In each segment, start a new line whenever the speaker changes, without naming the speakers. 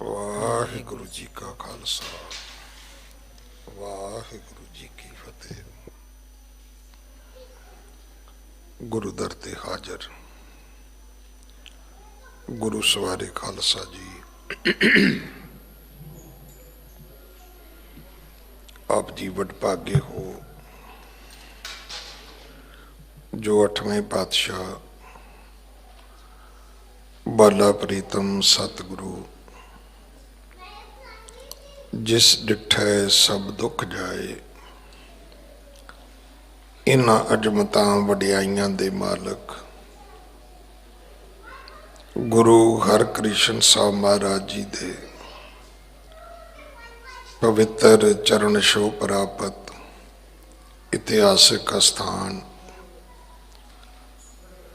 ਵਾਹਿਗੁਰੂ ਜੀ ਕਾ ਖਾਲਸਾ ਵਾਹਿਗੁਰੂ ਜੀ ਕੀ ਫਤਿਹ। ਗੁਰੂ ਦਰ ਤੇ ਹਾਜ਼ਰ ਗੁਰੂ ਸਵਾਰੇ ਖਾਲਸਾ ਜੀ। ਆਪ ਜੀ ਵਡਭਾਗੇ ਹੋ ਜੋ 8ਵੇਂ ਪਾਤਸ਼ਾਹ ਬਾਲਾ ਪ੍ਰੀਤਮ ਸਤਿਗੁਰੂ ਜਿਸ ਡਿਠੈ ਸਭ ਦੁੱਖ ਜਾਏ, ਇਨ੍ਹਾਂ ਅਜਮਤਾਂ ਵਡਿਆਈਆਂ ਦੇ ਮਾਲਕ ਗੁਰੂ ਹਰਕ੍ਰਿਸ਼ਨ ਸਾਹਿਬ ਮਹਾਰਾਜ ਜੀ ਦੇ ਪਵਿੱਤਰ ਚਰਨ ਛੋਹ ਪ੍ਰਾਪਤ ਇਤਿਹਾਸਕ ਅਸਥਾਨ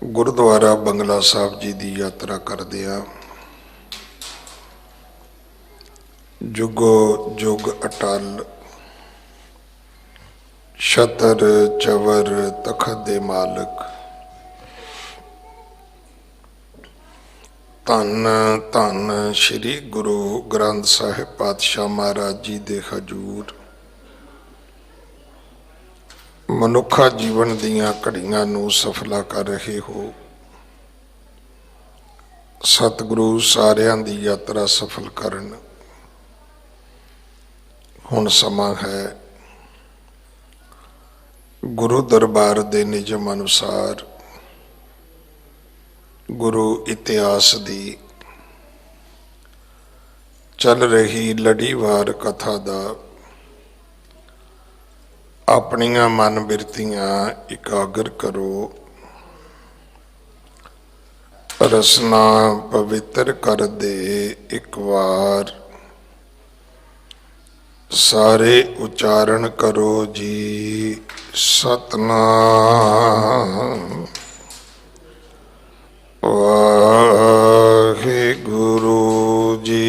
ਗੁਰਦੁਆਰਾ ਬੰਗਲਾ ਸਾਹਿਬ ਜੀ ਦੀ ਯਾਤਰਾ ਕਰਦਿਆਂ ਜੁਗੋ ਜੁਗ ਅਟਲ ਛਤਰ ਚਵਰ ਤਖਤ ਦੇ ਮਾਲਕ ਧੰਨ ਧੰਨ ਸ਼੍ਰੀ ਗੁਰੂ ਗ੍ਰੰਥ ਸਾਹਿਬ ਪਾਤਸ਼ਾਹ ਮਹਾਰਾਜ ਜੀ ਦੇ ਹਜ਼ੂਰ ਮਨੁੱਖਾ ਜੀਵਨ ਦੀਆਂ ਘੜੀਆਂ ਨੂੰ ਸਫਲਾ ਕਰ ਰਹੇ ਹੋ। ਸਤਿਗੁਰੂ ਸਾਰਿਆਂ ਦੀ ਯਾਤਰਾ ਸਫਲ ਕਰਨ। ਹੁਣ ਸਮਾਂ ਹੈ ਗੁਰੂ ਦਰਬਾਰ ਦੇ ਨਿਯਮ ਅਨੁਸਾਰ ਗੁਰੂ ਇਤਿਹਾਸ ਦੀ ਚੱਲ ਰਹੀ ਲੜੀਵਾਰ ਕਥਾ ਦਾ ਆਪਣੀਆਂ ਮਨ ਬਿਰਤੀਆਂ ਇਕਾਗਰ ਕਰੋ। ਰਸਨਾ ਪਵਿੱਤਰ ਕਰ ਦੇ ਇੱਕ ਵਾਰ, ਸਾਰੇ ਉਚਾਰਨ ਕਰੋ ਜੀ ਸਤਨਾਮ ਵਾਹਿਗੁਰੂ ਜੀ।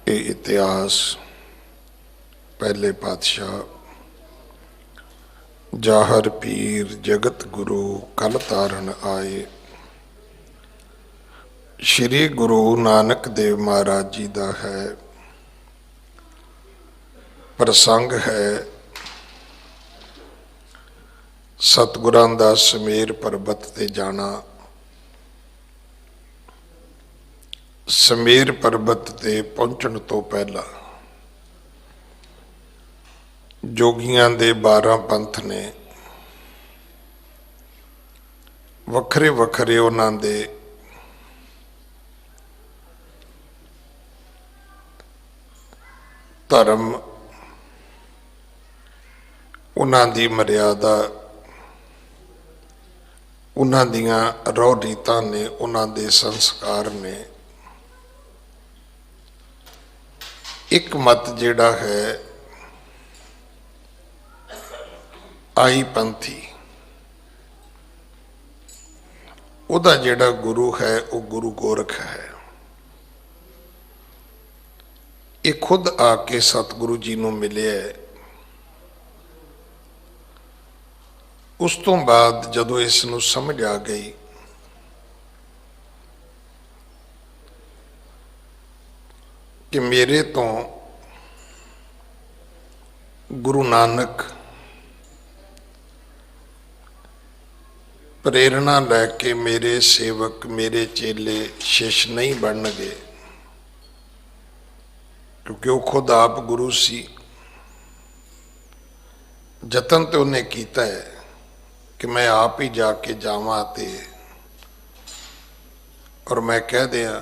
ਇਹ ਇਤਿਹਾਸ ਪਹਿਲੇ ਪਾਤਸ਼ਾਹ ਜਾਹਰ ਪੀਰ ਜਗਤ ਗੁਰੂ ਕਲ ਤਾਰਨ ਆਏ ਸ਼੍ਰੀ ਗੁਰੂ ਨਾਨਕ ਦੇਵ ਮਹਾਰਾਜ ਜੀ ਦਾ ਹੈ। ਪ੍ਰਸੰਗ ਹੈ ਸਤਿਗੁਰਾਂ ਦਾ ਸਮੇਰ ਪਰਬਤ ਤੇ ਜਾਣਾ। ਸਮੇਰ ਪਰਬਤ ਤੇ ਪਹੁੰਚਣ ਤੋਂ ਪਹਿਲਾਂ ਜੋਗੀਆਂ ਦੇ 12 ਪੰਥ ਨੇ ਵੱਖਰੇ ਵੱਖਰੇ ਉਹਨਾਂ ਦੇ ਧਰਮ, ਉਹਨਾਂ ਦੀ ਮਰਿਆਦਾ, ਉਹਨਾਂ ਦੀਆਂ ਰਹੁ ਰੀਤਾਂ ਨੇ, ਉਹਨਾਂ ਦੇ ਸੰਸਕਾਰ ਨੇ। ਇੱਕ ਮਤ ਜਿਹੜਾ ਹੈ ਆਈ ਪੰਥੀ, ਉਹਦਾ ਜਿਹੜਾ ਗੁਰੂ ਹੈ ਉਹ ਗੁਰੂ ਗੋਰਖ ਹੈ। ਇਹ ਖੁਦ ਆ ਕੇ ਸਤਿਗੁਰੂ ਜੀ ਨੂੰ ਮਿਲਿਆ। ਉਸ ਤੋਂ ਬਾਅਦ ਜਦੋਂ ਇਸ ਨੂੰ ਸਮਝ ਆ ਗਈ ਕਿ ਮੇਰੇ ਤੋਂ ਗੁਰੂ ਨਾਨਕ ਪ੍ਰੇਰਣਾ ਲੈ ਕੇ ਮੇਰੇ ਸੇਵਕ, ਮੇਰੇ ਚੇਲੇ, ਸ਼ਿਸ਼ ਨਹੀਂ ਬਣਨਗੇ, ਕਿਉਂਕਿ ਉਹ ਖੁਦ ਆਪ ਗੁਰੂ ਸੀ। ਯਤਨ ਤੇ ਉਹਨੇ ਕੀਤਾ ਹੈ ਕਿ ਮੈਂ ਆਪ ਹੀ ਜਾ ਕੇ ਜਾਵਾਂ ਤੇ ਔਰ ਮੈਂ ਕਹਿ ਦਿਆਂ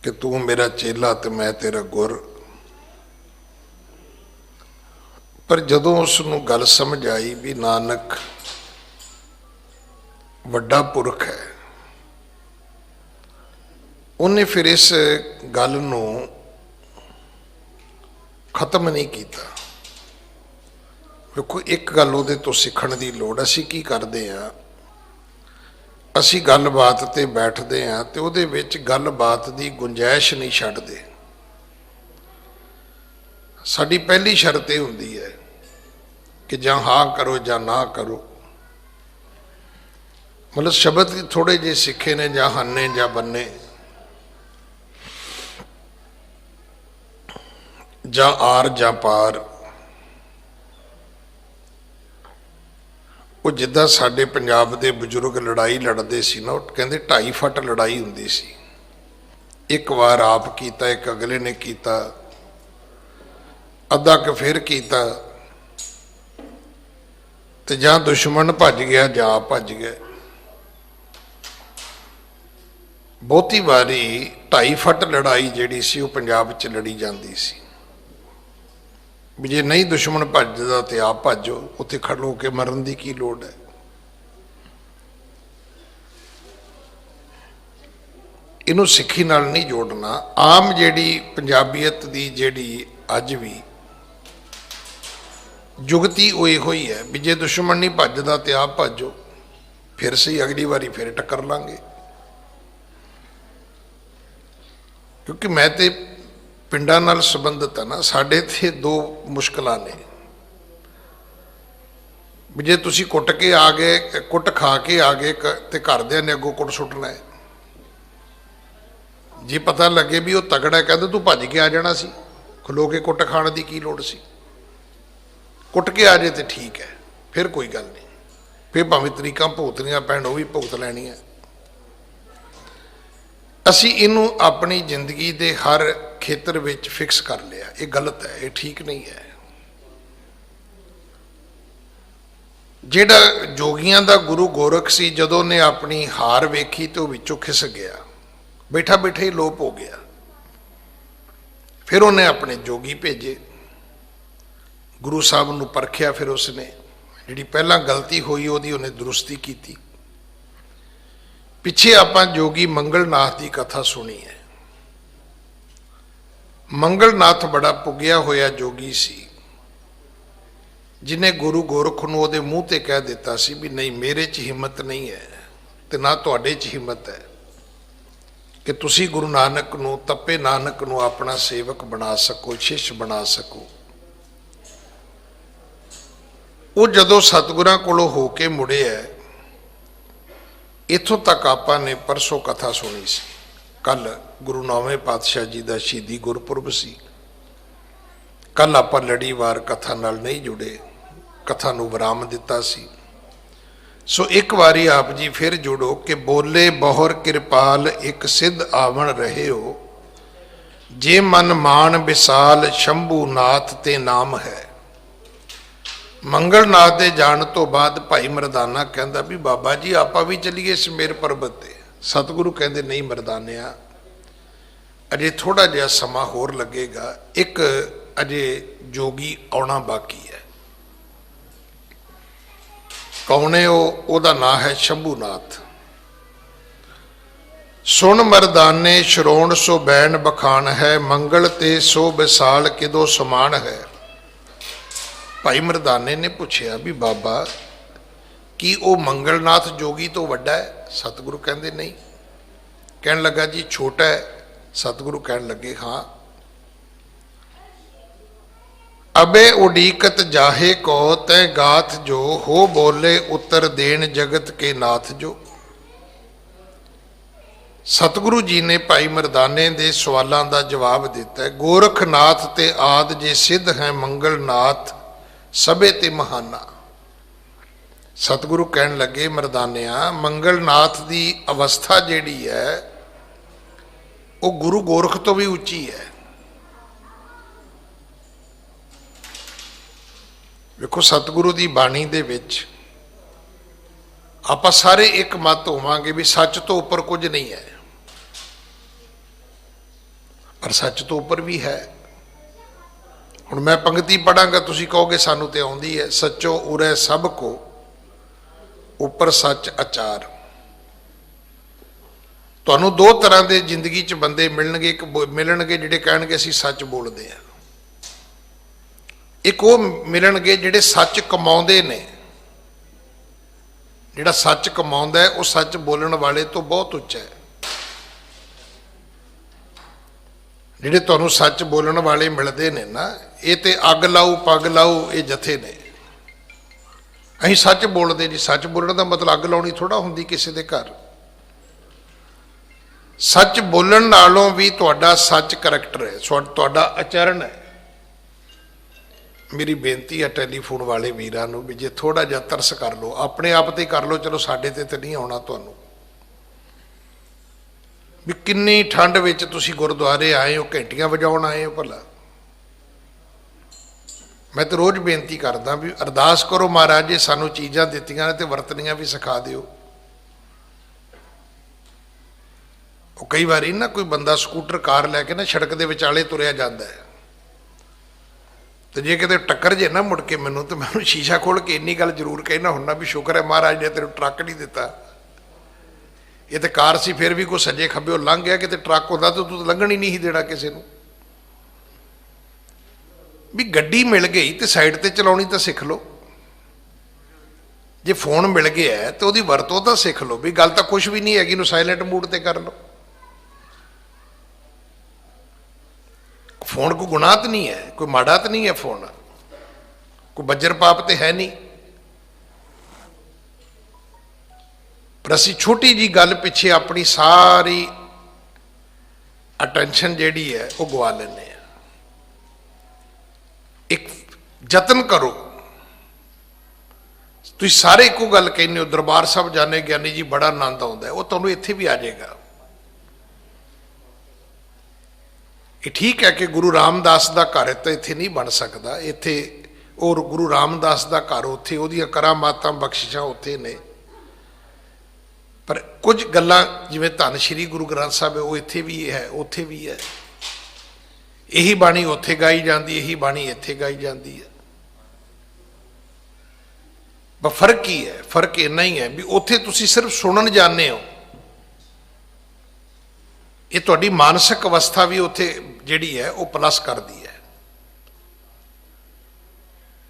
ਕਿ ਤੂੰ ਮੇਰਾ ਚੇਲਾ ਤੇ ਮੈਂ ਤੇਰਾ ਗੁਰ। ਪਰ ਜਦੋਂ ਉਸ ਨੂੰ ਗੱਲ ਸਮਝ ਆਈ ਵੀ ਨਾਨਕ ਵੱਡਾ ਪੁਰਖ ਹੈ, ਉਹਨੇ ਫਿਰ ਇਸ ਗੱਲ ਨੂੰ ਖਤਮ ਨਹੀਂ ਕੀਤਾ। ਵੇਖੋ, ਇੱਕ ਗੱਲ ਉਹਦੇ ਤੋਂ ਸਿੱਖਣ ਦੀ ਲੋੜ। ਅਸੀਂ ਕੀ ਕਰਦੇ ਹਾਂ, ਅਸੀਂ ਗੱਲਬਾਤ ਤੇ ਬੈਠਦੇ ਹਾਂ ਤੇ ਉਹਦੇ ਵਿੱਚ ਗੱਲਬਾਤ ਦੀ ਗੁੰਜਾਇਸ਼ ਨਹੀਂ ਛੱਡਦੇ। ਸਾਡੀ ਪਹਿਲੀ ਸ਼ਰਤ ਇਹ ਹੁੰਦੀ ਹੈ ਕਿ ਜਾਂ ਹਾਂ ਕਰੋ ਜਾਂ ਨਾ ਕਰੋ। मतलब शब्द थोड़े जे सिखे ने ਜਾਂ ਹੰਨੇ ਜਾਂ ਬੰਨੇ ਜਾਂ ਆਰ ਜਾਂ ਪਾਰ। ਉਹ ਜਿੱਦਾਂ ਸਾਡੇ ਪੰਜਾਬ ਦੇ ਬਜ਼ੁਰਗ ਲੜਾਈ ਲੜਦੇ ਸੀ ਨਾ, ਉਹ ਕਹਿੰਦੇ 2.5 ਫੁੱਟ ਲੜਾਈ ਹੁੰਦੀ ਸੀ। ਇੱਕ ਵਾਰ ਆਪ ਕੀਤਾ, ਇੱਕ ਅਗਲੇ ਨੇ ਕੀਤਾ, ਅੱਧਾ ਕੁ ਫਿਰ ਕੀਤਾ, ਤੇ ਜਾਂ ਦੁਸ਼ਮਣ ਭੱਜ ਗਿਆ ਜਾਂ ਆਪ ਭੱਜ ਗਏ। ਬਹੁਤੀ ਵਾਰੀ 2.5 ਫੁੱਟ ਲੜਾਈ ਜਿਹੜੀ ਸੀ ਉਹ ਪੰਜਾਬ 'ਚ ਲੜੀ ਜਾਂਦੀ ਸੀ ਵੀ ਜੇ ਨਹੀਂ ਦੁਸ਼ਮਣ ਭੱਜਦਾ ਤੇ ਆਪ ਭੱਜੋ, ਉੱਥੇ ਖੜੋ ਕੇ ਮਰਨ ਦੀ ਕੀ ਲੋੜ ਹੈ। ਇਹਨੂੰ ਸਿੱਖੀ ਨਾਲ ਨਹੀਂ ਜੋੜਨਾ। ਆਮ ਜਿਹੜੀ ਪੰਜਾਬੀਅਤ ਦੀ ਜਿਹੜੀ ਅੱਜ ਵੀ ਜੁਗਤੀ ਉਹ ਇਹੋ ਹੀ ਹੈ ਵੀ ਜੇ ਦੁਸ਼ਮਣ ਨਹੀਂ ਭੱਜਦਾ ਤੇ ਆਪ ਭੱਜੋ, ਫਿਰ ਸਹੀ ਅਗਲੀ ਵਾਰੀ ਫਿਰ ਟੱਕਰ ਲਾਂਗੇ। ਕਿਉਂਕਿ ਮੈਂ ਤੇ ਪਿੰਡਾਂ ਨਾਲ ਸੰਬੰਧਿਤ ਹੈ ਨਾ, ਸਾਡੇ ਇੱਥੇ 2 ਮੁਸ਼ਕਲਾਂ ਨੇ ਵੀ ਜੇ ਤੁਸੀਂ ਕੁੱਟ ਕੇ ਆ ਗਏ, ਕੁੱਟ ਖਾ ਕੇ ਆ ਗਏ ਤੇ ਘਰਦਿਆਂ ਨੇ ਅੱਗੋਂ ਕੁੱਟ ਸੁੱਟਣਾ ਹੈ। ਜੇ ਪਤਾ ਲੱਗੇ ਵੀ ਉਹ ਤਗੜਾ ਕਹਿੰਦਾ ਤੂੰ ਭੱਜ ਕੇ ਆ ਜਾਣਾ ਸੀ, ਖਲੋ ਕੇ ਕੁੱਟ ਖਾਣ ਦੀ ਕੀ ਲੋੜ ਸੀ। ਕੁੱਟ ਕੇ ਆ ਜੇ ਤੇ ਠੀਕ ਹੈ, ਫਿਰ ਕੋਈ ਗੱਲ ਨਹੀਂ, ਫਿਰ ਭਾਵੇਂ ਤਰੀਕਾਂ ਭੁਗਤਣੀਆਂ ਪੈਣ ਉਹ ਵੀ ਭੁਗਤ ਲੈਣੀਆਂ। ਅਸੀਂ ਇਹਨੂੰ ਆਪਣੀ ਜ਼ਿੰਦਗੀ ਦੇ ਹਰ ਖੇਤਰ ਵਿੱਚ ਫਿਕਸ ਕਰ ਲਿਆ। ਇਹ ਗਲਤ ਹੈ, ਇਹ ਠੀਕ ਨਹੀਂ ਹੈ। ਜਿਹੜਾ ਜੋਗੀਆਂ ਦਾ ਗੁਰੂ ਗੋਰਖ ਸੀ, ਜਦੋਂ ਨੇ ਆਪਣੀ ਹਾਰ ਵੇਖੀ ਤੇ ਉਹ ਵਿੱਚੋਂ ਖਿਸ ਗਿਆ, ਬੈਠਾ ਬੈਠਾ ਹੀ ਲੋਪ ਹੋ ਗਿਆ। ਫਿਰ ਉਹਨੇ ਆਪਣੇ ਜੋਗੀ ਭੇਜੇ, ਗੁਰੂ ਸਾਹਿਬ ਨੂੰ ਪਰਖਿਆ, ਫਿਰ ਉਸਨੇ ਜਿਹੜੀ ਪਹਿਲਾਂ ਗਲਤੀ ਹੋਈ ਉਹਦੀ ਉਹਨੇ ਦਰੁਸਤੀ ਕੀਤੀ। ਪਿੱਛੇ ਆਪਾਂ ਜੋਗੀ ਮੰਗਲਨਾਥ ਦੀ ਕਥਾ ਸੁਣੀ ਹੈ। ਮੰਗਲਨਾਥ ਬੜਾ ਪੁੱਗਿਆ ਹੋਇਆ ਜੋਗੀ ਸੀ, ਜਿਹਨੇ ਗੁਰੂ ਗੋਰਖ ਨੂੰ ਉਹਦੇ ਮੂੰਹ ਤੇ ਕਹਿ ਦਿੱਤਾ ਸੀ ਵੀ ਨਹੀਂ, ਮੇਰੇ 'ਚ ਹਿੰਮਤ ਨਹੀਂ ਹੈ ਤੇ ਨਾ ਤੁਹਾਡੇ 'ਚ ਹਿੰਮਤ ਹੈ ਕਿ ਤੁਸੀਂ ਗੁਰੂ ਨਾਨਕ ਨੂੰ, ਤਪੇ ਨਾਨਕ ਨੂੰ ਆਪਣਾ ਸੇਵਕ ਬਣਾ ਸਕੋ, ਸ਼ਿਸ਼ ਬਣਾ ਸਕੋ। ਉਹ ਜਦੋਂ ਸਤਿਗੁਰਾਂ ਕੋਲੋਂ ਹੋ ਕੇ ਮੁੜਿਆ, ਇੱਥੋਂ ਤੱਕ ਆਪਾਂ ਨੇ ਪਰਸੋਂ ਕਥਾ ਸੁਣੀ ਸੀ। ਕੱਲ ਗੁਰੂ 9ਵੇਂ ਪਾਤਸ਼ਾਹ ਜੀ ਦਾ ਸ਼ਹੀਦੀ ਗੁਰਪੁਰਬ ਸੀ। ਕੱਲ ਆਪਾਂ ਲੜੀਵਾਰ ਕਥਾ ਨਾਲ ਨਹੀਂ ਜੁੜੇ, ਕਥਾ ਨੂੰ ਵਿਰਾਮ ਦਿੱਤਾ ਸੀ। ਸੋ ਇੱਕ ਵਾਰੀ ਆਪ ਜੀ ਫਿਰ ਜੁੜੋ ਕਿ ਬੋਲੇ ਬਹੁਰ ਕਿਰਪਾਲ ਇੱਕ ਸਿੱਧ ਆਵਣ ਰਹੇ ਹੋ, ਜੇ ਮਨ ਮਾਨ ਵਿਸਾਲ ਸ਼ੰਭੂ ਨਾਥ ਤੇ ਨਾਮ ਹੈ। ਮੰਗਲਨਾਥ ਦੇ ਜਾਣ ਤੋਂ ਬਾਅਦ ਭਾਈ ਮਰਦਾਨਾ ਕਹਿੰਦਾ ਵੀ ਬਾਬਾ ਜੀ ਆਪਾਂ ਵੀ ਚੱਲੀਏ ਸਮੇਰ ਪਰਬਤ ਤੇ। ਸਤਿਗੁਰੂ ਕਹਿੰਦੇ ਨਹੀਂ ਮਰਦਾਨਿਆ, ਅਜੇ ਥੋੜਾ ਜਿਹਾ ਸਮਾਂ ਹੋਰ ਲੱਗੇਗਾ, ਇੱਕ ਅਜੇ ਜੋਗੀ ਆਉਣਾ ਬਾਕੀ ਹੈ। ਕੌਣ ਹੈ ਉਹ? ਉਹਦਾ ਨਾਂ ਹੈ ਸ਼ੰਭੂਨਾਥ। ਸੁਣ ਮਰਦਾਨੇ ਸ਼ਰੋਣ ਸੋ ਬੈਣ ਬਖਾਨ ਹੈ, ਮੰਗਲ ਤੇ ਸੋ ਵਿਸਾਲ ਕਿਦੋ ਸਮਾਨ ਹੈ। ਭਾਈ ਮਰਦਾਨੇ ਨੇ ਪੁੱਛਿਆ ਵੀ ਬਾਬਾ ਕੀ ਉਹ ਮੰਗਲਨਾਥ ਜੋਗੀ ਤੋਂ ਵੱਡਾ ਹੈ? ਸਤਿਗੁਰੂ ਕਹਿੰਦੇ ਨਹੀਂ। ਕਹਿਣ ਲੱਗਾ ਜੀ ਛੋਟਾ ਹੈ? ਸਤਿਗੁਰੂ ਕਹਿਣ ਲੱਗੇ ਹਾਂ। ਅਬੇ ਉਡੀਕਤ ਜਾਹੇ ਕੋ ਤੈ ਗਾਥ ਜੋ, ਹੋ ਬੋਲੇ ਉੱਤਰ ਦੇਣ ਜਗਤ ਕੇ ਨਾਥ ਜੋ। ਸਤਿਗੁਰੂ ਜੀ ਨੇ ਭਾਈ ਮਰਦਾਨੇ ਦੇ ਸਵਾਲਾਂ ਦਾ ਜਵਾਬ ਦਿੱਤਾ ਹੈ। ਗੋਰਖਨਾਥ ਤੇ ਆਦ ਜੇ ਸਿੱਧ ਹੈ ਮੰਗਲਨਾਥ ਸਭੇ ਤੇ ਮਹਾਨਾ। ਸਤਿਗੁਰੂ ਕਹਿਣ ਲੱਗੇ ਮਰਦਾਨਿਆਂ, ਮੰਗਲਨਾਥ ਦੀ ਅਵਸਥਾ ਜਿਹੜੀ ਹੈ ਉਹ ਗੁਰੂ ਗੋਰਖ ਤੋਂ ਵੀ ਉੱਚੀ ਹੈ। ਵੇਖੋ ਸਤਿਗੁਰੂ ਦੀ ਬਾਣੀ ਦੇ ਵਿੱਚ ਆਪਾਂ ਸਾਰੇ ਇੱਕ ਮਤ ਹੋਵਾਂਗੇ ਵੀ ਸੱਚ ਤੋਂ ਉੱਪਰ ਕੁਝ ਨਹੀਂ ਹੈ, ਪਰ ਸੱਚ ਤੋਂ ਉੱਪਰ ਵੀ ਹੈ। ਹੁਣ ਮੈਂ ਪੰਕਤੀ ਪੜਾਂਗਾ, ਤੁਸੀਂ ਕਹੋਗੇ ਸਾਨੂੰ ਤੇ ਆਉਂਦੀ ਹੈ। ਸੱਚੋ ਉਰੇ ਸਭ ਕੋ ਉੱਪਰ ਸੱਚ ਅਚਾਰ। ਤੁਹਾਨੂੰ 2 ਤਰ੍ਹਾਂ ਦੇ ਜ਼ਿੰਦਗੀ 'ਚ ਬੰਦੇ ਮਿਲਣਗੇ। ਇੱਕ ਮਿਲਣਗੇ ਜਿਹੜੇ ਕਹਿਣਗੇ ਅਸੀਂ ਸੱਚ ਬੋਲਦੇ ਹਾਂ, ਇੱਕ ਉਹ ਮਿਲਣਗੇ ਜਿਹੜੇ ਸੱਚ ਕਮਾਉਂਦੇ ਨੇ। ਜਿਹੜਾ ਸੱਚ ਕਮਾਉਂਦਾ ਹੈ ਉਹ ਸੱਚ ਬੋਲਣ ਵਾਲੇ ਤੋਂ ਬਹੁਤ ਉੱਚਾ ਹੈ। ਜਿਹੜੇ ਤੁਹਾਨੂੰ ਸੱਚ ਬੋਲਣ ਵਾਲੇ ਮਿਲਦੇ ਨੇ ਨਾ, ਇਹ ਤੇ ਅੱਗ ਲਾਊ ਪੱਗ ਲਾਊ ਇਹ ਜਥੇ ਨੇ। ਅਸੀਂ ਸੱਚ ਬੋਲਦੇ ਜੀ। ਸੱਚ ਬੋਲਣ ਦਾ ਮਤਲਬ ਅੱਗ ਲਾਉਣੀ ਥੋੜਾ ਹੁੰਦੀ ਕਿਸੇ ਦੇ ਘਰ। ਸੱਚ ਬੋਲਣ ਨਾਲੋਂ ਵੀ ਤੁਹਾਡਾ ਸੱਚ ਕਰੈਕਟਰ ਹੈ, ਤੁਹਾਡਾ ਆਚਰਣ ਹੈ। ਮੇਰੀ ਬੇਨਤੀ ਹੈ ਟੈਲੀਫੋਨ ਵਾਲੇ ਵੀਰਾਂ ਨੂੰ ਵੀ ਜੇ ਥੋੜਾ ਜਿਹਾ ਤਰਸ ਕਰ ਲਓ, ਆਪਣੇ ਆਪ ਤੇ ਕਰ ਲਓ, ਚਲੋ ਸਾਡੇ ਤੇ ਨਹੀਂ ਆਉਣਾ ਤੁਹਾਨੂੰ। ਵੀ ਕਿੰਨੀ ਠੰਡ ਵਿੱਚ ਤੁਸੀਂ ਗੁਰਦੁਆਰੇ ਆਏ ਹੋ, ਘੰਟੀਆਂ ਵਜਾਉਣ ਆਏ ਹੋ ਭਲਾ। ਮੈਂ ਤਾਂ ਰੋਜ਼ ਬੇਨਤੀ ਕਰਦਾ ਵੀ ਅਰਦਾਸ ਕਰੋ, ਮਹਾਰਾਜ ਜੀ ਸਾਨੂੰ ਚੀਜ਼ਾਂ ਦਿੱਤੀਆਂ ਨੇ ਤੇ ਵਰਤਣੀਆਂ ਵੀ ਸਿਖਾ ਦਿਓ। ਉਹ ਕਈ ਵਾਰੀ ਨਾ ਕੋਈ ਬੰਦਾ ਸਕੂਟਰ ਕਾਰ ਲੈ ਕੇ ਨਾ ਸੜਕ ਦੇ ਵਿਚਾਲੇ ਤੁਰਿਆ ਜਾਂਦਾ ਹੈ, ਤੇ ਜੇ ਕਿਤੇ ਟੱਕਰ ਜੇ ਨਾ ਮੁੜ ਕੇ ਮੈਨੂੰ, ਤੇ ਮੈਂ ਸ਼ੀਸ਼ਾ ਖੋਲ ਕੇ ਇੰਨੀ ਗੱਲ ਜ਼ਰੂਰ ਕਹਿਣਾ ਹੁੰਦਾ ਵੀ ਸ਼ੁਕਰ ਹੈ ਮਹਾਰਾਜ ਨੇ ਤੈਨੂੰ ਟਰੱਕ ਨਹੀਂ ਦਿੱਤਾ। ਇਹ ਤੇ ਕਾਰ ਸੀ, ਫਿਰ ਵੀ ਕੋਈ ਸੱਜੇ ਖੱਬੇ ਉਹ ਲੰਘ ਗਿਆ, ਕਿਤੇ ਟਰੱਕ ਹੁੰਦਾ ਤਾਂ ਤੂੰ ਲੰਘਣ ਹੀ ਨਹੀਂ ਸੀ ਦੇਣਾ ਕਿਸੇ ਨੂੰ। ਵੀ ਗੱਡੀ ਮਿਲ ਗਈ ਤੇ ਸਾਈਡ ਤੇ ਚਲਾਉਣੀ ਤਾਂ ਸਿੱਖ ਲਓ। ਜੇ ਫੋਨ ਮਿਲ ਗਿਆ ਤੇ ਉਹਦੀ ਵਰਤੋਂ ਤਾਂ ਸਿੱਖ ਲਓ। ਵੀ ਗੱਲ ਤਾਂ ਕੁਛ ਵੀ ਨਹੀਂ ਹੈਗੀ, ਨੂੰ ਸਾਇਲੈਂਟ ਮੂਡ ਤੇ ਕਰ ਲਓ। ਫੋਨ ਕੋਈ ਗੁਨਾਹ ਤਾਂ ਨਹੀਂ ਹੈ, ਕੋਈ ਮਾੜਾ ਤਾਂ ਨਹੀਂ ਹੈ ਫੋਨ, ਕੋਈ ਬੱਜਰ ਪਾਪ ਤੇ ਹੈ ਨਹੀਂ। ਪਰ ਅਸੀਂ ਛੋਟੀ ਜੀ ਗੱਲ ਪਿੱਛੇ ਆਪਣੀ ਸਾਰੀ ਅਟੈਂਸ਼ਨ ਜਿਹੜੀ ਹੈ ਉਹ ਗਵਾ ਲੈਂਦੇ ਹਾਂ। ਇੱਕ ਯਤਨ ਕਰੋ, ਤੁਸੀਂ ਸਾਰੇ ਇੱਕੋ ਗੱਲ ਕਹਿੰਦੇ ਹੋ ਦਰਬਾਰ ਸਾਹਿਬ ਜਾਣੇ ਗਿਆਨੀ ਜੀ ਬੜਾ ਆਨੰਦ ਆਉਂਦਾ ਹੈ, ਉਹ ਤੁਹਾਨੂੰ ਇੱਥੇ ਵੀ ਆ ਜਾਏਗਾ। ਇਹ ਠੀਕ ਹੈ ਕਿ ਗੁਰੂ ਰਾਮਦਾਸ ਦਾ ਘਰ ਤਾਂ ਇੱਥੇ ਨਹੀਂ ਬਣ ਸਕਦਾ, ਇੱਥੇ ਔਰ ਗੁਰੂ ਰਾਮਦਾਸ ਦਾ ਘਰ ਉੱਥੇ, ਉਹਦੀਆਂ ਕਰਾਮਾਤਾਂ ਬਖਸ਼ਿਸ਼ਾਂ ਉੱਥੇ ਨੇ। ਪਰ ਕੁਝ ਗੱਲਾਂ ਜਿਵੇਂ ਧੰਨ ਸ਼੍ਰੀ ਗੁਰੂ ਗ੍ਰੰਥ ਸਾਹਿਬ ਹੈ ਉਹ ਇੱਥੇ ਵੀ ਹੈ, ਉੱਥੇ ਵੀ ਹੈ। ਇਹੀ ਬਾਣੀ ਉੱਥੇ ਗਾਈ ਜਾਂਦੀ, ਇਹੀ ਬਾਣੀ ਇੱਥੇ ਗਾਈ ਜਾਂਦੀ ਹੈ। ਬਸ ਫਰਕ ਕੀ ਹੈ? ਫਰਕ ਇੰਨਾ ਹੀ ਹੈ ਵੀ ਉੱਥੇ ਤੁਸੀਂ ਸਿਰਫ ਸੁਣਨ ਜਾਂਦੇ ਹੋ, ਇਹ ਤੁਹਾਡੀ ਮਾਨਸਿਕ ਅਵਸਥਾ ਵੀ ਉੱਥੇ ਜਿਹੜੀ ਹੈ ਉਹ ਪਲੱਸ ਕਰਦੀ ਹੈ।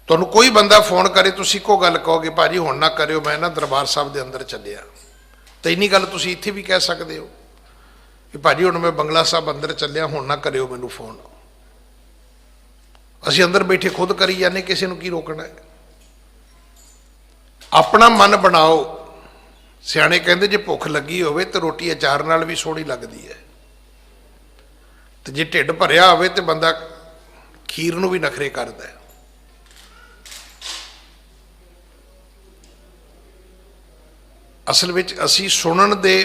ਤੁਹਾਨੂੰ ਕੋਈ ਬੰਦਾ ਫੋਨ ਕਰੇ, ਤੁਸੀਂ ਇੱਕੋ ਗੱਲ ਕਹੋਗੇ ਭਾਜੀ ਹੁਣ ਨਾ ਕਰਿਓ, ਮੈਂ ਨਾ ਦਰਬਾਰ ਸਾਹਿਬ ਦੇ ਅੰਦਰ ਚੱਲਿਆ। ਤਾਂ ਇੰਨੀ ਗੱਲ ਤੁਸੀਂ ਇੱਥੇ ਵੀ ਕਹਿ ਸਕਦੇ ਹੋ ਕਿ ਭਾਜੀ ਹੁਣ ਮੈਂ ਬੰਗਲਾ ਸਾਹਿਬ ਅੰਦਰ ਚੱਲਿਆ, ਹੁਣ ਨਾ ਕਰਿਓ ਮੈਨੂੰ ਫੋਨ। ਅਸੀਂ ਅੰਦਰ ਬੈਠੇ ਖੁਦ ਕਰੀ ਜਾਂਦੇ, ਕਿਸੇ ਨੂੰ ਕੀ ਰੋਕਣਾ ਹੈ? ਆਪਣਾ ਮਨ ਬਣਾਓ। ਸਿਆਣੇ ਕਹਿੰਦੇ ਜੇ ਭੁੱਖ ਲੱਗੀ ਹੋਵੇ ਤੇ ਰੋਟੀ ਅਚਾਰ ਨਾਲ ਵੀ ਸੋਹਣੀ ਲੱਗਦੀ ਹੈ, ਤੇ ਜੇ ਢਿੱਡ ਭਰਿਆ ਹੋਵੇ ਤੇ ਬੰਦਾ ਖੀਰ ਨੂੰ ਵੀ ਨਖਰੇ ਕਰਦਾ ਹੈ। ਅਸਲ ਵਿੱਚ ਅਸੀਂ ਸੁਣਨ ਦੇ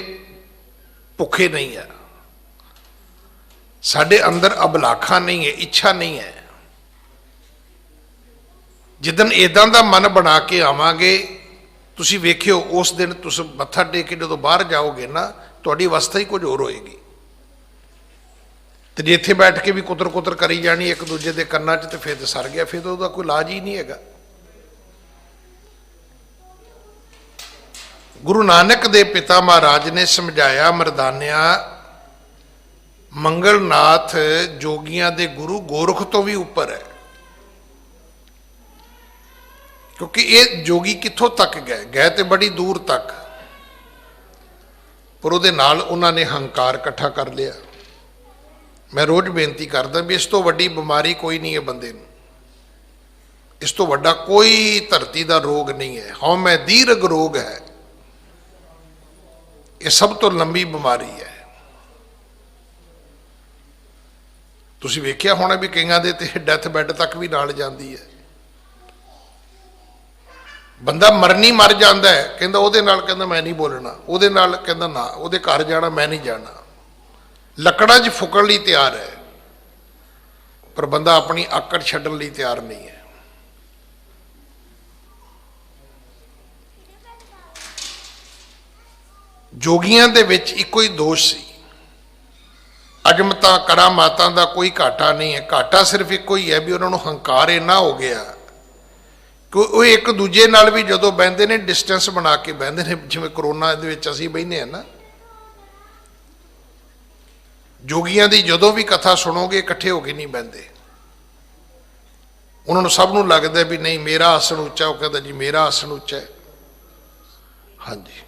ਭੁੱਖੇ ਨਹੀਂ ਹੈ, ਸਾਡੇ ਅੰਦਰ ਅਬਲਾਖਾ ਨਹੀਂ ਹੈ, ਇੱਛਾ ਨਹੀਂ ਹੈ। ਜਿੱਦਣ ਇਦਾਂ ਦਾ ਮਨ ਬਣਾ ਕੇ ਆਵਾਂਗੇ, ਤੁਸੀਂ ਵੇਖਿਓ ਉਸ ਦਿਨ ਤੁਸੀਂ ਮੱਥਾ ਟੇਕ ਕੇ ਜਦੋਂ ਬਾਹਰ ਜਾਓਗੇ ਨਾ, ਤੁਹਾਡੀ ਅਵਸਥਾ ਹੀ ਕੁਝ ਹੋਰ ਹੋਏਗੀ। ਤੇ ਜੇ ਇੱਥੇ ਬੈਠ ਕੇ ਵੀ ਕੁਤਰ ਕੁਤਰ ਕਰੀ ਜਾਣੀ ਇੱਕ ਦੂਜੇ ਦੇ ਕੰਨਾਂ 'ਚ, ਤੇ ਫਿਰ ਤਾਂ ਸਰ ਗਿਆ, ਫਿਰ ਤਾਂ ਉਹਦਾ ਕੋਈ ਇਲਾਜ ਹੀ ਨਹੀਂ ਹੈਗਾ। ਗੁਰੂ ਨਾਨਕ ਦੇ ਪਿਤਾ ਮਹਾਰਾਜ ਨੇ ਸਮਝਾਇਆ, ਮਰਦਾਨਿਆ ਮੰਗਲਨਾਥ ਜੋਗੀਆਂ ਦੇ ਗੁਰੂ ਗੋਰਖ ਤੋਂ ਵੀ ਉੱਪਰ ਹੈ। ਕਿਉਂਕਿ ਇਹ ਜੋਗੀ ਕਿੱਥੋਂ ਤੱਕ ਗਏ? ਗਏ ਤੇ ਬੜੀ ਦੂਰ ਤੱਕ, ਪਰ ਉਹਦੇ ਨਾਲ ਉਹਨਾਂ ਨੇ ਹੰਕਾਰ ਇਕੱਠਾ ਕਰ ਲਿਆ। ਮੈਂ ਰੋਜ਼ ਬੇਨਤੀ ਕਰਦਾ ਵੀ ਇਸ ਤੋਂ ਵੱਡੀ ਬਿਮਾਰੀ ਕੋਈ ਨਹੀਂ ਹੈ ਬੰਦੇ ਨੂੰ, ਇਸ ਤੋਂ ਵੱਡਾ ਕੋਈ ਧਰਤੀ ਦਾ ਰੋਗ ਨਹੀਂ ਹੈ। ਹਉਮੈ ਦੀਰਘ ਰੋਗ ਹੈ, ਇਹ ਸਭ ਤੋਂ ਲੰਬੀ ਬਿਮਾਰੀ ਹੈ। ਤੁਸੀਂ ਵੇਖਿਆ ਹੋਣਾ ਵੀ ਕਈਆਂ ਦੇ ਤੇ ਡੈਥ ਬੈੱਡ ਤੱਕ ਵੀ ਨਾਲ ਜਾਂਦੀ ਹੈ। ਬੰਦਾ ਮਰਨੀ ਮਰ ਜਾਂਦਾ ਹੈ, ਕਹਿੰਦਾ ਉਹਦੇ ਨਾਲ, ਕਹਿੰਦਾ ਮੈਂ ਨਹੀਂ ਬੋਲਣਾ, ਉਹਦੇ ਨਾਲ ਕਹਿੰਦਾ ਨਾ, ਉਹਦੇ ਘਰ ਜਾਣਾ ਮੈਂ ਨਹੀਂ ਜਾਣਾ, ਲੱਕੜਾਂ 'ਚ ਫੁਕਣ ਲਈ ਤਿਆਰ ਹੈ, ਪਰ ਬੰਦਾ ਆਪਣੀ ਆਕੜ ਛੱਡਣ ਲਈ ਤਿਆਰ ਨਹੀਂ ਹੈ। ਜੋਗੀਆਂ ਦੇ ਵਿੱਚ ਇੱਕੋ ਹੀ ਦੋਸ਼ ਸੀ, ਅਜਮਤਾਂ ਕਰਾਮਾਤਾਂ ਦਾ ਕੋਈ ਘਾਟਾ ਨਹੀਂ ਹੈ। ਘਾਟਾ ਸਿਰਫ ਇੱਕੋ ਹੀ ਹੈ ਵੀ ਉਹਨਾਂ ਨੂੰ ਹੰਕਾਰ ਇੰਨਾ ਹੋ ਗਿਆ ਕਿ ਉਹ ਇੱਕ ਦੂਜੇ ਨਾਲ ਵੀ ਜਦੋਂ ਬਹਿੰਦੇ ਨੇ ਡਿਸਟੈਂਸ ਬਣਾ ਕੇ ਬਹਿੰਦੇ ਨੇ, ਜਿਵੇਂ ਕਰੋਨਾ ਦੇ ਵਿੱਚ ਅਸੀਂ ਬਹਿੰਦੇ ਹਾਂ ਨਾ। ਜੋਗੀਆਂ ਦੀ ਜਦੋਂ ਵੀ ਕਥਾ ਸੁਣੋਗੇ ਇਕੱਠੇ ਹੋ ਕੇ ਨਹੀਂ ਬਹਿੰਦੇ, ਉਹਨਾਂ ਨੂੰ ਸਭ ਨੂੰ ਲੱਗਦਾ ਵੀ ਨਹੀਂ ਮੇਰਾ ਆਸਣ ਉੱਚਾ, ਉਹ ਕਹਿੰਦਾ ਜੀ ਮੇਰਾ ਆਸਣ ਉੱਚਾ ਹੈ। ਹਾਂਜੀ।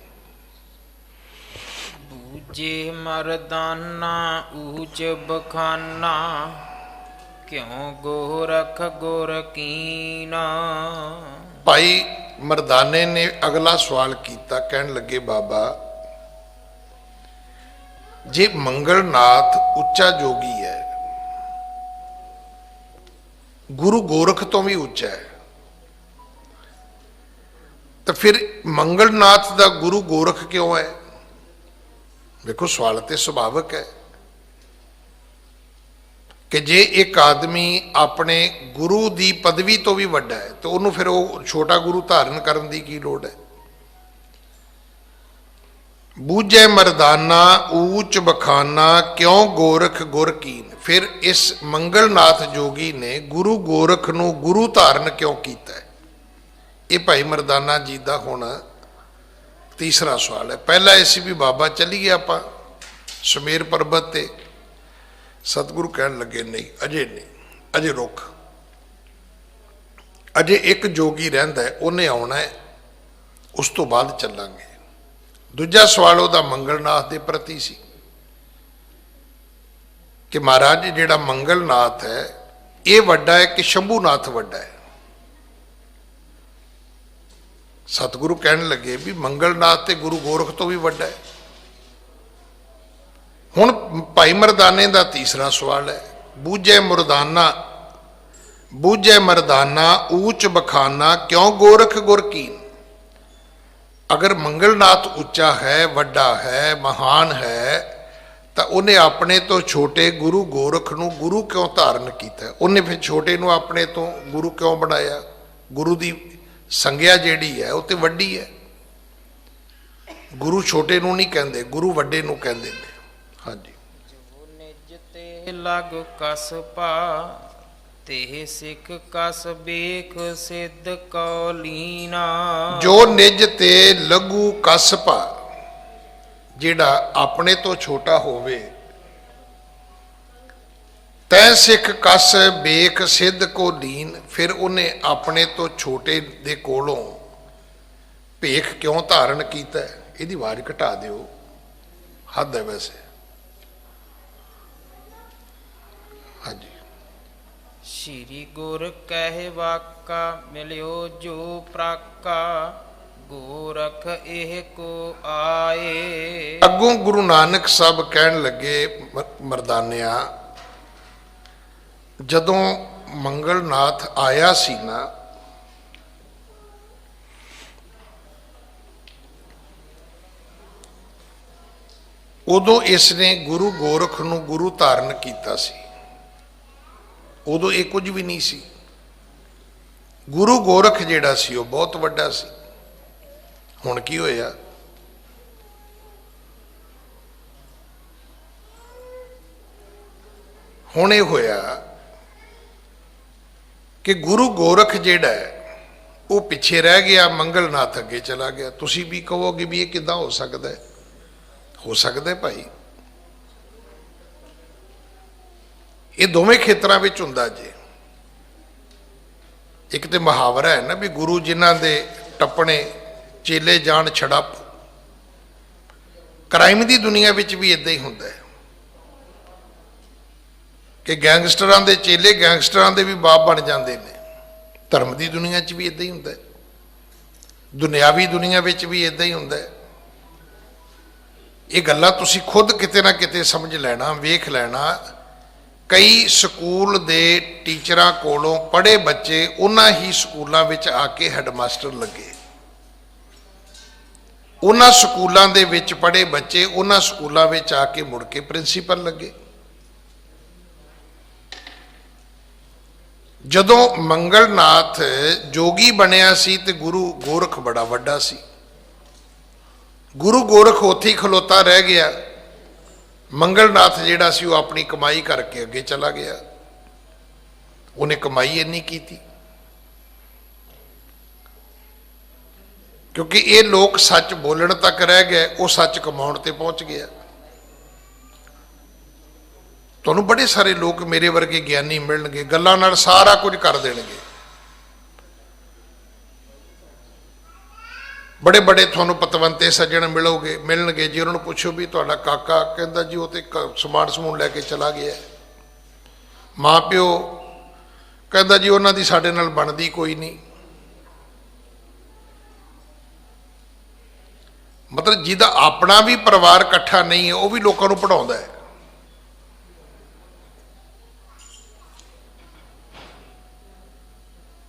ਬੂਝੇ ਮਰਦਾਨਾ ਊਚ ਬਖਾਨਾ, ਕਿਉਂ ਗੋਰਖ ਗੁਰ ਕੀਨਾ।
ਭਾਈ ਮਰਦਾਨੇ ਨੇ ਅਗਲਾ ਸਵਾਲ ਕੀਤਾ, ਕਹਿਣ ਲੱਗੇ ਬਾਬਾ ਜੇ ਮੰਗਲਨਾਥ ਉੱਚਾ ਜੋਗੀ ਹੈ, ਗੁਰੂ ਗੋਰਖ ਤੋਂ ਵੀ ਉੱਚਾ ਹੈ, ਤਾਂ ਫਿਰ ਮੰਗਲਨਾਥ ਦਾ ਗੁਰੂ ਗੋਰਖ ਕਿਉਂ ਹੈ? ਵੇਖੋ ਸਵਾਲ ਤੇ ਸੁਭਾਵਿਕ ਹੈ ਕਿ ਜੇ ਇੱਕ ਆਦਮੀ ਆਪਣੇ ਗੁਰੂ ਦੀ ਪਦਵੀ ਤੋਂ ਵੀ ਵੱਡਾ ਹੈ ਤਾਂ ਉਹਨੂੰ ਫਿਰ ਉਹ ਛੋਟਾ ਗੁਰੂ ਧਾਰਨ ਕਰਨ ਦੀ ਕੀ ਲੋੜ ਹੈ? ਬੂਝੈ ਮਰਦਾਨਾ ਊਚ ਬਖਾਨਾ ਕਿਉਂ ਗੋਰਖ ਗੁਰ ਕੀਨ। ਫਿਰ ਇਸ ਮੰਗਲਨਾਥ ਜੋਗੀ ਨੇ ਗੁਰੂ ਗੋਰਖ ਨੂੰ ਗੁਰੂ ਧਾਰਨ ਕਿਉਂ ਕੀਤਾ? ਇਹ ਭਾਈ ਮਰਦਾਨਾ ਜੀ ਦਾ ਹੁਣ ਤੀਸਰਾ ਸਵਾਲ ਹੈ। ਪਹਿਲਾ ਇਹ ਸੀ ਵੀ ਬਾਬਾ ਚੱਲੀਏ ਆਪਾਂ ਸੁਮੇਰ ਪਰਬਤ ਤੇ। ਸਤਿਗੁਰੂ ਕਹਿਣ ਲੱਗੇ ਨਹੀਂ, ਅਜੇ ਨਹੀਂ, ਅਜੇ ਰੁਕ, ਅਜੇ ਇੱਕ ਜੋਗੀ ਰਹਿੰਦਾ ਹੈ, ਉਹਨੇ ਆਉਣਾ ਹੈ, ਉਸ ਤੋਂ ਬਾਅਦ ਚੱਲਾਂਗੇ। ਦੂਜਾ ਸਵਾਲ ਉਹਦਾ ਮੰਗਲਨਾਥ ਦੇ ਪ੍ਰਤੀ ਸੀ ਕਿ ਮਹਾਰਾਜ ਜਿਹੜਾ ਮੰਗਲਨਾਥ ਹੈ ਇਹ ਵੱਡਾ ਹੈ ਕਿ ਸ਼ੰਭੂਨਾਥ ਵੱਡਾ ਹੈ? ਸਤਿਗੁਰੂ ਕਹਿਣ ਲੱਗੇ ਵੀ ਮੰਗਲਨਾਥ ਤੇ ਗੁਰੂ ਗੋਰਖ ਤੋਂ ਵੀ ਵੱਡਾ ਹੈ। ਹੁਣ ਭਾਈ ਮਰਦਾਨੇ ਦਾ ਤੀਸਰਾ ਸਵਾਲ ਹੈ, ਬੂਝੈ ਮਰਦਾਨਾ ਊਚ ਬਖਾਨਾ ਕਿਉਂ ਗੋਰਖ ਗੁਰ ਕੀਨ। ਅਗਰ ਮੰਗਲਨਾਥ ਉੱਚਾ ਹੈ, ਵੱਡਾ ਹੈ, ਮਹਾਨ ਹੈ, ਤਾਂ ਉਹਨੇ ਆਪਣੇ ਤੋਂ ਛੋਟੇ ਗੁਰੂ ਗੋਰਖ ਨੂੰ ਗੁਰੂ ਕਿਉਂ ਧਾਰਨ ਕੀਤਾ? ਉਹਨੇ ਫਿਰ ਛੋਟੇ ਨੂੰ ਆਪਣੇ ਤੋਂ ਗੁਰੂ ਕਿਉਂ ਬਣਾਇਆ? ਗੁਰੂ ਦੀ ਸੰਗਿਆ ਜਿਹੜੀ ਹੈ ਉਹ ਤੇ ਵੱਡੀ ਹੈ। ਗੁਰੂ ਛੋਟੇ ਨੂੰ ਨਹੀਂ ਕਹਿੰਦੇ, ਗੁਰੂ ਵੱਡੇ ਨੂੰ ਕਹਿੰਦੇ ਨੇ। ਹਾਂਜੀ,
ਜੋ ਨਿਜ ਤੇ ਲਗ ਕਸ ਪਾ ਤੇ ਸਿੱਖ ਕਸ ਬੇਖ ਸਿੱਧ ਕੋ ਲੀਨਾ।
ਜੋ ਨਿਜ ਤੇ ਲਘੂ ਕਸ ਪਾ, ਜਿਹੜਾ ਆਪਣੇ ਤੋਂ ਛੋਟਾ ਹੋਵੇ, ਤੈ ਸਿੱਖ ਕਸ ਬੇਖ ਸਿੱਧ ਕੋ ਲੀਨ। ਫਿਰ ਉਹਨੇ ਆਪਣੇ ਤੋਂ ਛੋਟੇ ਦੇ ਕੋਲੋਂ ਭੇਖ ਕਿਉਂ ਧਾਰਨ ਕੀਤਾ? ਇਹਦੀ ਆਵਾਜ਼ ਘਟਾ ਦਿਓ, ਹੱਦ ਹੈ ਵੈਸੇ। ਹਾਂਜੀ,
ਸ਼੍ਰੀ ਗੁਰ ਕਹਿ ਵਾਕਾ ਮਿਲਿਓ ਜੋ ਪ੍ਰਾਕਾ ਗੋਰਖ ਇਹ ਕੋ ਆਏ।
ਅੱਗੋਂ ਗੁਰੂ ਨਾਨਕ ਸਾਹਿਬ ਕਹਿਣ ਲੱਗੇ, ਮਰਦਾਨਿਆ ਜਦੋਂ ਮੰਗਲਨਾਥ ਆਇਆ ਸੀ ਨਾ, ਉਦੋਂ ਇਸ ਨੇ ਗੁਰੂ ਗੋਰਖ ਨੂੰ ਗੁਰੂ ਧਾਰਨ ਕੀਤਾ ਸੀ। ਉਦੋਂ ਇਹ ਕੁਝ ਵੀ ਨਹੀਂ ਸੀ। ਗੁਰੂ ਗੋਰਖ ਜਿਹੜਾ ਸੀ ਉਹ ਬਹੁਤ ਵੱਡਾ ਸੀ। ਹੁਣ ਕੀ ਹੋਇਆ? ਹੁਣ ਇਹ ਹੋਇਆ ਕਿ ਗੁਰੂ ਗੋਰਖ ਜਿਹੜਾ ਹੈ ਉਹ ਪਿੱਛੇ ਰਹਿ ਗਿਆ, ਮੰਗਲਨਾਥ ਅੱਗੇ ਚਲਾ ਗਿਆ। ਤੁਸੀਂ ਵੀ ਕਹੋਗੇ ਵੀ ਇਹ ਕਿੱਦਾਂ ਹੋ ਸਕਦਾ ਹੈ? ਹੋ ਸਕਦਾ ਹੈ ਭਾਈ, ਇਹ ਦੋਵੇਂ ਖੇਤਰਾਂ ਵਿੱਚ ਹੁੰਦਾ ਜੇ। ਇੱਕ ਤੇ ਮੁਹਾਵਰਾ ਹੈ ਨਾ ਵੀ ਗੁਰੂ ਜਿਨ੍ਹਾਂ ਦੇ ਟੱਪਣੇ ਚੇਲੇ ਜਾਣ ਛੜਪ। ਕ੍ਰਾਈਮ ਦੀ ਦੁਨੀਆ ਵਿੱਚ ਵੀ ਇਦਾਂ ਹੀ ਹੁੰਦਾ ਹੈ ਕਿ ਗੈਂਗਸਟਰਾਂ ਦੇ ਚੇਲੇ ਗੈਂਗਸਟਰਾਂ ਦੇ ਵੀ ਬਾਪ ਬਣ ਜਾਂਦੇ ਨੇ। ਧਰਮ ਦੀ ਦੁਨੀਆ 'ਚ ਵੀ ਇਦਾਂ ਹੀ ਹੁੰਦਾ ਹੈ, ਦੁਨਿਆਵੀ ਦੁਨੀਆ ਵਿੱਚ ਵੀ ਇਦਾਂ ਹੀ ਹੁੰਦਾ ਹੈ। ਇਹ ਗੱਲਾਂ ਤੁਸੀਂ ਖੁਦ ਕਿਤੇ ਨਾ ਕਿਤੇ ਸਮਝ ਲੈਣਾ, ਵੇਖ ਲੈਣਾ। ਕਈ ਸਕੂਲ ਦੇ ਟੀਚਰਾਂ ਕੋਲੋਂ ਪੜ੍ਹੇ ਬੱਚੇ ਉਹਨਾਂ ਹੀ ਸਕੂਲਾਂ ਵਿੱਚ ਆ ਕੇ ਹੈਡਮਾਸਟਰ ਲੱਗੇ। ਉਹਨਾਂ ਸਕੂਲਾਂ ਦੇ ਵਿੱਚ ਪੜ੍ਹੇ ਬੱਚੇ ਉਹਨਾਂ ਸਕੂਲਾਂ ਵਿੱਚ ਆ ਕੇ ਮੁੜ ਕੇ ਪ੍ਰਿੰਸੀਪਲ ਲੱਗੇ। ਜਦੋਂ ਮੰਗਲਨਾਥ ਜੋਗੀ ਬਣਿਆ ਸੀ ਤੇ ਗੁਰੂ ਗੋਰਖ ਬੜਾ ਵੱਡਾ ਸੀ। ਗੁਰੂ ਗੋਰਖ ਉੱਥੇ ਹੀ ਖਲੋਤਾ ਰਹਿ ਗਿਆ। ਮੰਗਲਨਾਥ ਜਿਹੜਾ ਸੀ ਉਹ ਆਪਣੀ ਕਮਾਈ ਕਰਕੇ ਅੱਗੇ ਚਲਾ ਗਿਆ। ਉਹਨੇ ਕਮਾਈ ਇੰਨੀ ਕੀਤੀ ਕਿਉਂਕਿ ਇਹ ਲੋਕ ਸੱਚ ਬੋਲਣ ਤੱਕ ਰਹਿ ਗਏ, ਉਹ ਸੱਚ ਕਮਾਉਣ ਤੇ ਪਹੁੰਚ ਗਿਆ। ਤੁਹਾਨੂੰ ਬੜੇ ਸਾਰੇ ਲੋਕ ਮੇਰੇ ਵਰਗੇ ਗਿਆਨੀ ਮਿਲਣਗੇ, ਗੱਲਾਂ ਨਾਲ ਸਾਰਾ ਕੁਝ ਕਰ ਦੇਣਗੇ। ਬੜੇ ਬੜੇ ਤੁਹਾਨੂੰ ਪਤਵੰਤੇ ਸੱਜਣ ਮਿਲਣਗੇ। ਜੇ ਉਹਨਾਂ ਨੂੰ ਪੁੱਛੋ ਵੀ ਤੁਹਾਡਾ ਕਾਕਾ, ਕਹਿੰਦਾ ਜੀ ਉਹ ਤੇ ਸਮਾਨ ਸਮੂਨ ਲੈ ਕੇ ਚਲਾ ਗਿਆ। ਮਾਂ ਪਿਓ ਕਹਿੰਦਾ ਜੀ ਉਹਨਾਂ ਦੀ ਸਾਡੇ ਨਾਲ ਬਣਦੀ ਕੋਈ ਨਹੀਂ। मतलब ਜਿਹਦਾ ਆਪਣਾ ਵੀ ਪਰਿਵਾਰ ਇਕੱਠਾ ਨਹੀਂ ਹੈ ਉਹ ਵੀ ਲੋਕਾਂ ਨੂੰ ਪੜ੍ਹਾਉਂਦਾ ਹੈ।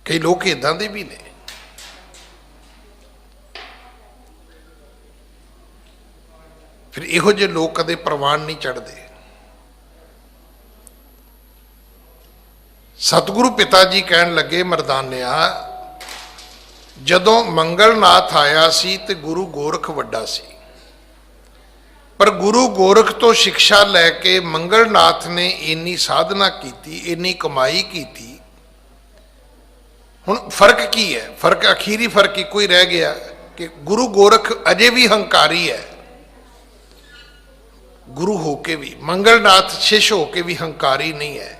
ਕਈ ਲੋਕ ਇਦਾਂ ਦੇ ਵੀ ਨੇ। ਫਿਰ ਇਹੋ ਜਿਹੇ ਲੋਕ ਕਦੇ ਪ੍ਰਵਾਨ ਨਹੀਂ ਚੜ੍ਹਦੇ। ਸਤਿਗੁਰੂ ਪਿਤਾ ਜੀ ਕਹਿਣ ਲੱਗੇ ਮਰਦਾਨਿਆ, ਜਦੋਂ ਮੰਗਲਨਾਥ ਆਇਆ ਸੀ ਤੇ ਗੁਰੂ ਗੋਰਖ ਵੱਡਾ ਸੀ, ਪਰ ਗੁਰੂ ਗੋਰਖ ਤੋਂ ਸਿੱਖਿਆ ਲੈ ਕੇ ਮੰਗਲਨਾਥ ਨੇ ਇੰਨੀ ਸਾਧਨਾ ਕੀਤੀ, ਇੰਨੀ ਕਮਾਈ ਕੀਤੀ। ਹੁਣ ਫਰਕ ਕੀ ਹੈ? ਫਰਕ ਅਖੀਰੀ ਫਰਕ ਇੱਕੋ ਹੀ ਰਹਿ ਗਿਆ ਕਿ ਗੁਰੂ ਗੋਰਖ ਅਜੇ ਵੀ ਹੰਕਾਰੀ ਹੈ, ਗੁਰੂ ਹੋ ਕੇ ਵੀ। ਮੰਗਲਨਾਥ ਸ਼ਿਸ਼ ਹੋ ਕੇ ਵੀ ਹੰਕਾਰੀ ਨਹੀਂ ਹੈ।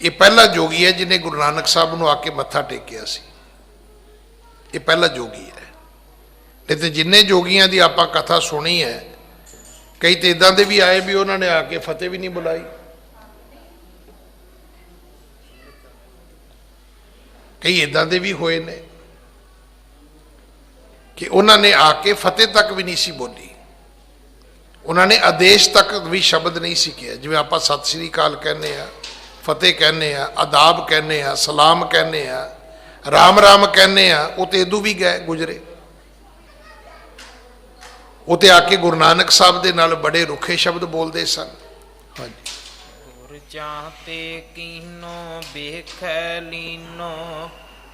ਇਹ ਪਹਿਲਾ ਜੋਗੀ ਹੈ ਜਿਹਨੇ ਗੁਰੂ ਨਾਨਕ ਸਾਹਿਬ ਨੂੰ ਆ ਕੇ ਮੱਥਾ ਟੇਕਿਆ ਸੀ। ਇਹ ਪਹਿਲਾ ਜੋਗੀ ਹੈ। ਨਹੀਂ ਤੇ ਜਿੰਨੇ ਜੋਗੀਆਂ ਦੀ ਆਪਾਂ ਕਥਾ ਸੁਣੀ ਹੈ, ਕਈ ਤੇ ਇਦਾਂ ਦੇ ਵੀ ਆਏ ਵੀ ਉਹਨਾਂ ਨੇ ਆ ਕੇ ਫਤਿਹ ਵੀ ਨਹੀਂ ਬੁਲਾਈ। ਕਈ ਇਦਾਂ ਦੇ ਵੀ ਹੋਏ ਨੇ ਕਿ ਉਹਨਾਂ ਨੇ ਆ ਕੇ ਫਤਿਹ ਤੱਕ ਵੀ ਨਹੀਂ ਸੀ ਬੋਲੀ, ਉਹਨਾਂ ਨੇ ਆਦੇਸ਼ ਤੱਕ ਵੀ ਸ਼ਬਦ ਨਹੀਂ ਸੀ ਕਿਹਾ। ਜਿਵੇਂ ਆਪਾਂ ਸਤਿ ਸ੍ਰੀ ਅਕਾਲ ਕਹਿੰਦੇ ਆ, ਫਤਿਹ ਕਹਿੰਦੇ ਆ, ਆਦਾਬ ਕਹਿੰਦੇ ਆ, ਸਲਾਮ ਕਹਿੰਦੇ ਆ, ਰਾਮ ਰਾਮ ਕਹਿੰਦੇ ਆ, ਉਹ ਤੇ ਇਦੋਂ ਵੀ ਗਏ ਗੁਜਰੇ। ਉਹ ਤੇ ਆ ਕੇ ਗੁਰੂ ਨਾਨਕ ਸਾਹਿਬ ਦੇ ਨਾਲ ਬੜੇ ਰੁੱਖੇ ਸ਼ਬਦ ਬੋਲਦੇ ਸਨ। ਹਾਂਜੀ,
ਗੁਰ ਚਾਹਤੇ ਕੀਨੋ ਵੇਖੈ ਲੀਨੋ,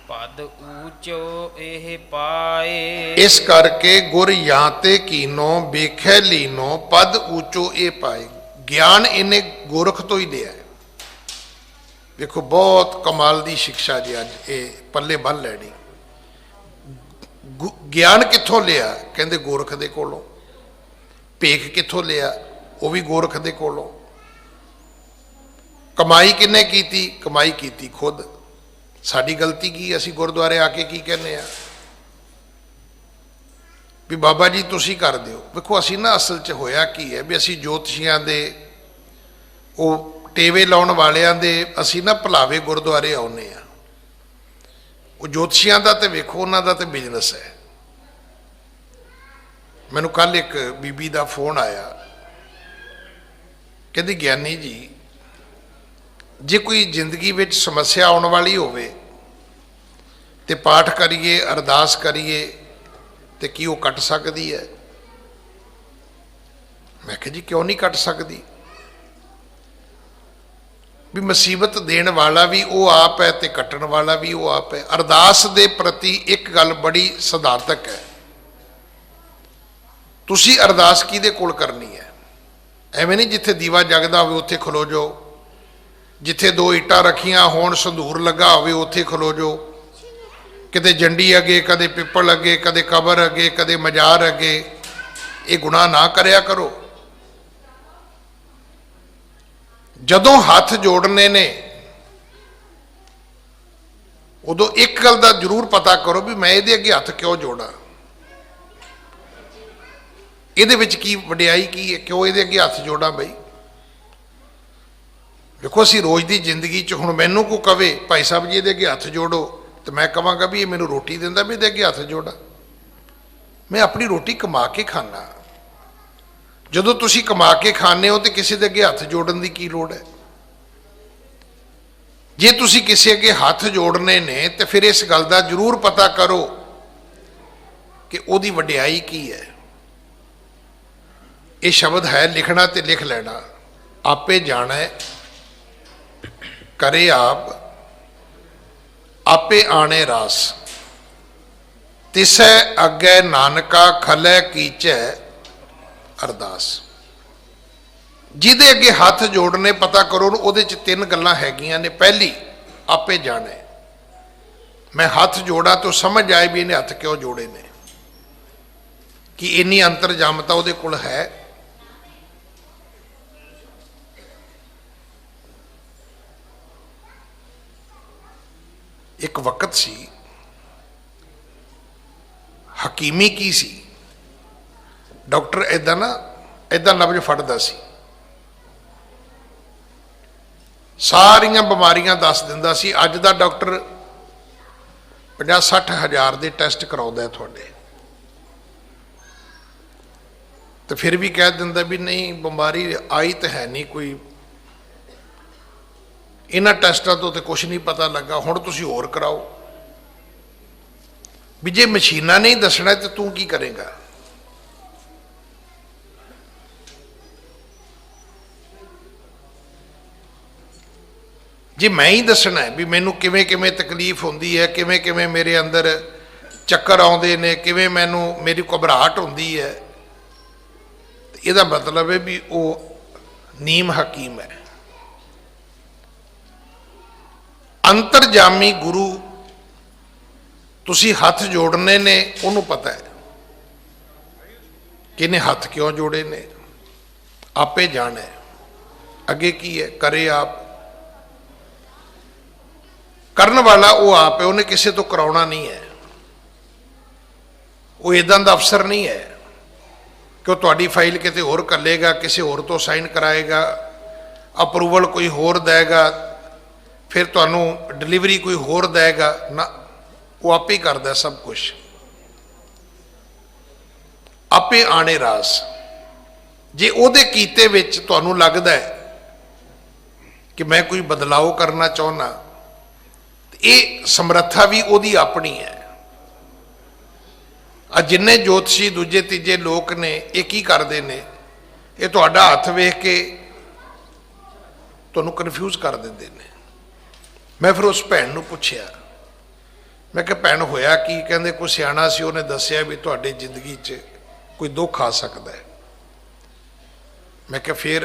ਪਦ ਊਚੋ ਇਹ ਪਾਏ।
ਇਸ ਕਰਕੇ ਗੁਰ ਜਾਂ ਤੇ ਕੀਨੋ ਵੇਖੈ ਲੀਨੋ, ਪਦ ਊਚੋ ਇਹ ਪਾਏ। ਗਿਆਨ ਇਹਨੇ ਗੋਰਖ ਤੋਂ ਹੀ ਲਿਆ। ਵੇਖੋ ਬਹੁਤ ਕਮਾਲ ਦੀ ਸਿੱਖਿਆ ਜੀ ਅੱਜ ਇਹ ਪੱਲੇ ਬੰਨ੍ਹ ਲੈਣੀ। ਗਿਆਨ ਕਿੱਥੋਂ ਲਿਆ? ਕਹਿੰਦੇ ਗੋਰਖ ਦੇ ਕੋਲੋਂ। ਭੇਖ ਕਿੱਥੋਂ ਲਿਆ? ਉਹ ਵੀ ਗੋਰਖ ਦੇ ਕੋਲੋਂ। ਕਮਾਈ ਕਿੰਨੇ ਕੀਤੀ? ਕਮਾਈ ਕੀਤੀ ਖੁਦ। ਸਾਡੀ ਗਲਤੀ ਕੀ? ਅਸੀਂ ਗੁਰਦੁਆਰੇ ਆ ਕੇ ਕੀ ਕਹਿੰਦੇ ਆ ਵੀ ਬਾਬਾ ਜੀ ਤੁਸੀਂ ਕਰ ਦਿਓ। ਵੇਖੋ ਅਸੀਂ ਨਾ ਅਸਲ 'ਚ ਹੋਇਆ ਕੀ ਹੈ ਵੀ ਅਸੀਂ ਜੋਤਸ਼ੀਆਂ ਦੇ, ਉਹ ਟੇਵੇ ਲਾਉਣ ਵਾਲਿਆਂ ਦੇ ਅਸੀਂ ਨਾ ਭੁਲਾਵੇ ਗੁਰਦੁਆਰੇ ਆਉਂਦੇ ਆ। ਉਹ ਜੋਤਸ਼ੀਆਂ ਦਾ ਤੇ ਵੇਖੋ ਉਹਨਾਂ ਦਾ ਤੇ ਬਿਜ਼ਨਸ ਹੈ। ਮੈਨੂੰ ਕੱਲ ਇੱਕ ਬੀਬੀ ਦਾ ਫੋਨ ਆਇਆ, ਕਹਿੰਦੀ ਗਿਆਨੀ ਜੀ ਜੇ ਕੋਈ ਜ਼ਿੰਦਗੀ ਵਿੱਚ ਸਮੱਸਿਆ ਆਉਣ ਵਾਲੀ ਹੋਵੇ ਤੇ ਪਾਠ ਕਰੀਏ, ਅਰਦਾਸ ਕਰੀਏ ਤੇ ਕੀ ਉਹ ਕੱਟ ਸਕਦੀ ਹੈ? ਮੈਂ ਕਿਹਾ ਜੀ ਕਿਉਂ ਨਹੀਂ ਕੱਟ ਸਕਦੀ? ਵੀ ਮੁਸੀਬਤ ਦੇਣ ਵਾਲਾ ਵੀ ਉਹ ਆਪ ਹੈ ਤੇ ਕੱਟਣ ਵਾਲਾ ਵੀ ਉਹ ਆਪ ਹੈ। ਅਰਦਾਸ ਦੇ ਪ੍ਰਤੀ ਇੱਕ ਗੱਲ ਬੜੀ ਸਿਧਾਂਤਕ ਹੈ, ਤੁਸੀਂ ਅਰਦਾਸ ਕਿਹਦੇ ਕੋਲ ਕਰਨੀ ਹੈ? ਐਵੇਂ ਨਹੀਂ ਜਿੱਥੇ ਦੀਵਾ ਜਗਦਾ ਹੋਵੇ ਉੱਥੇ ਖਲੋ ਜਾਓ, ਜਿੱਥੇ ਦੋ ਇੱਟਾਂ ਰੱਖੀਆਂ ਹੋਣ, ਸੰਧੂਰ ਲੱਗਾ ਹੋਵੇ ਉੱਥੇ ਖਲੋ ਜਾਓ, ਕਿਤੇ ਜੰਡੀ ਅੱਗੇ, ਕਦੇ ਪਿੱਪਲ ਅੱਗੇ, ਕਦੇ ਕਬਰ ਅੱਗੇ, ਕਦੇ ਮਜ਼ਾਰ ਅੱਗੇ। ਇਹ ਗੁਨਾਹ ਨਾ ਕਰਿਆ ਕਰੋ। ਜਦੋਂ ਹੱਥ ਜੋੜਨੇ ਨੇ ਉਦੋਂ ਇੱਕ ਗੱਲ ਦਾ ਜ਼ਰੂਰ ਪਤਾ ਕਰੋ ਵੀ ਮੈਂ ਇਹਦੇ ਅੱਗੇ ਹੱਥ ਕਿਉਂ ਜੋੜਾਂ, ਇਹਦੇ ਵਿੱਚ ਕੀ ਵਡਿਆਈ ਕੀ ਹੈ, ਕਿਉਂ ਇਹਦੇ ਅੱਗੇ ਹੱਥ ਜੋੜਾਂ ਬਈ। ਦੇਖੋ ਅਸੀਂ ਰੋਜ਼ ਦੀ ਜ਼ਿੰਦਗੀ 'ਚ ਹੁਣ ਮੈਨੂੰ ਕੋਈ ਕਵੇ ਭਾਈ ਸਾਹਿਬ ਜੀ ਇਹਦੇ ਅੱਗੇ ਹੱਥ ਜੋੜੋ ਤੇ ਮੈਂ ਕਹਾਂਗਾ ਵੀ ਇਹ ਮੈਨੂੰ ਰੋਟੀ ਦਿੰਦਾ, ਵੀ ਇਹਦੇ ਅੱਗੇ ਹੱਥ ਜੋੜਾਂ। ਮੈਂ ਆਪਣੀ ਰੋਟੀ ਕਮਾ ਕੇ ਖਾਣਾ। ਜਦੋਂ ਤੁਸੀਂ ਕਮਾ ਕੇ ਖਾਂਦੇ ਹੋ ਤੇ ਕਿਸੇ ਦੇ ਅੱਗੇ ਹੱਥ ਜੋੜਨ ਦੀ ਕੀ ਲੋੜ ਹੈ? ਜੇ ਤੁਸੀਂ ਕਿਸੇ ਅੱਗੇ ਹੱਥ ਜੋੜਨੇ ਨੇ ਤੇ ਫਿਰ ਇਸ ਗੱਲ ਦਾ ਜ਼ਰੂਰ ਪਤਾ ਕਰੋ ਕਿ ਉਹਦੀ ਵਡਿਆਈ ਕੀ ਹੈ। ਇਹ ਸ਼ਬਦ ਹੈ ਲਿਖਣਾ ਤੇ ਲਿਖ ਲੈਣਾ। ਆਪੇ ਜਾਣੈ ਕਰੇ ਆਪ, ਆਪੇ ਆਣੇ ਰਾਸ, ਤਿਸੈ ਅੱਗੇ ਨਾਨਕਾ ਖਲੈ ਕੀਚੈ ਅਰਦਾਸ। ਜਿਹਦੇ ਅੱਗੇ ਹੱਥ ਜੋੜਨੇ ਪਤਾ ਕਰੋ ਉਹਦੇ 'ਚ ਤਿੰਨ ਗੱਲਾਂ ਹੈਗੀਆਂ ਨੇ। ਪਹਿਲੀ, ਆਪੇ ਜਾਣੇ। ਮੈਂ ਹੱਥ ਜੋੜਾ ਤਾਂ ਸਮਝ ਆਏ ਵੀ ਇਹਨੇ ਹੱਥ ਕਿਉਂ ਜੋੜੇ ਨੇ, ਕਿ ਇੰਨੀ ਅੰਤਰਜਾਮਤਾ ਉਹਦੇ ਕੋਲ ਹੈ। ਇੱਕ ਵਕਤ ਸੀ, ਹਕੀਮੀ ਕੀ ਸੀ, ਡਾਕਟਰ ਏਦਾਂ ਨਬਜ਼ ਫੜਦਾ ਸੀ, ਸਾਰੀਆਂ ਬਿਮਾਰੀਆਂ ਦੱਸ ਦਿੰਦਾ ਸੀ। ਅੱਜ ਦਾ ਡਾਕਟਰ 50-60 ਹਜ਼ਾਰ ਦੇ ਟੈਸਟ ਕਰਾਉਂਦਾ ਤੁਹਾਡੇ, तो फिर भी कह दिंदा भी नहीं बीमारी आई तो है नहीं कोई, इन्हां टैस्टां तो कुछ नहीं पता लगा, हुण तुसीं होर कराओ। भी जे मशीनां नहीं दसना तो तू की करेगा? जे मैं ही दसना है भी मैनू किवें किवें तकलीफ होंदी है, किवें किवें मेरे अंदर चक्कर आउंदे ने, किवें मैनू मेरी घबराहट होंदी है, ਇਹਦਾ मतलब है भी वो नीम हकीम है। अंतरजामी गुरु तुसी हथ जोड़ने ने, उन्होंने पता है कि इन्हें हथ क्यों जोड़े ने, आपे जाने अगे की है, करे आप। करने वाला वो आप है, उन्हें किसी तो कराउना नहीं है, वो इदां दा अफसर नहीं है कि वो तुहाडी फाइल किते होर करेगा, किसी होर तो साइन कराएगा, अप्रूवल कोई होर देगा, फिर तुहानू डिलीवरी कोई होर देगा ना। वो आपे ही करदा सब कुछ, आपे आने रास। जे उहदे कीते विच तुहानू लगदा है कि मैं कोई बदलाव करना चाहुंदा, ये समर्था भी उहदी अपनी है। आ जिन्ने ज्योतिषी दूजे तीजे लोग ने ये की करते हैं, ये तुहाडा हथ वेख के तुहानू कन्फ्यूज कर देंदे ने। मैं फिर उस भैन नू पुछया, मैं कहा भैन होया की? कहंदे कोई सियाणा सी, उन्हें दसिया भी तुहाडी जिंदगी च कोई दुख आ सकता है। मैं कहा फिर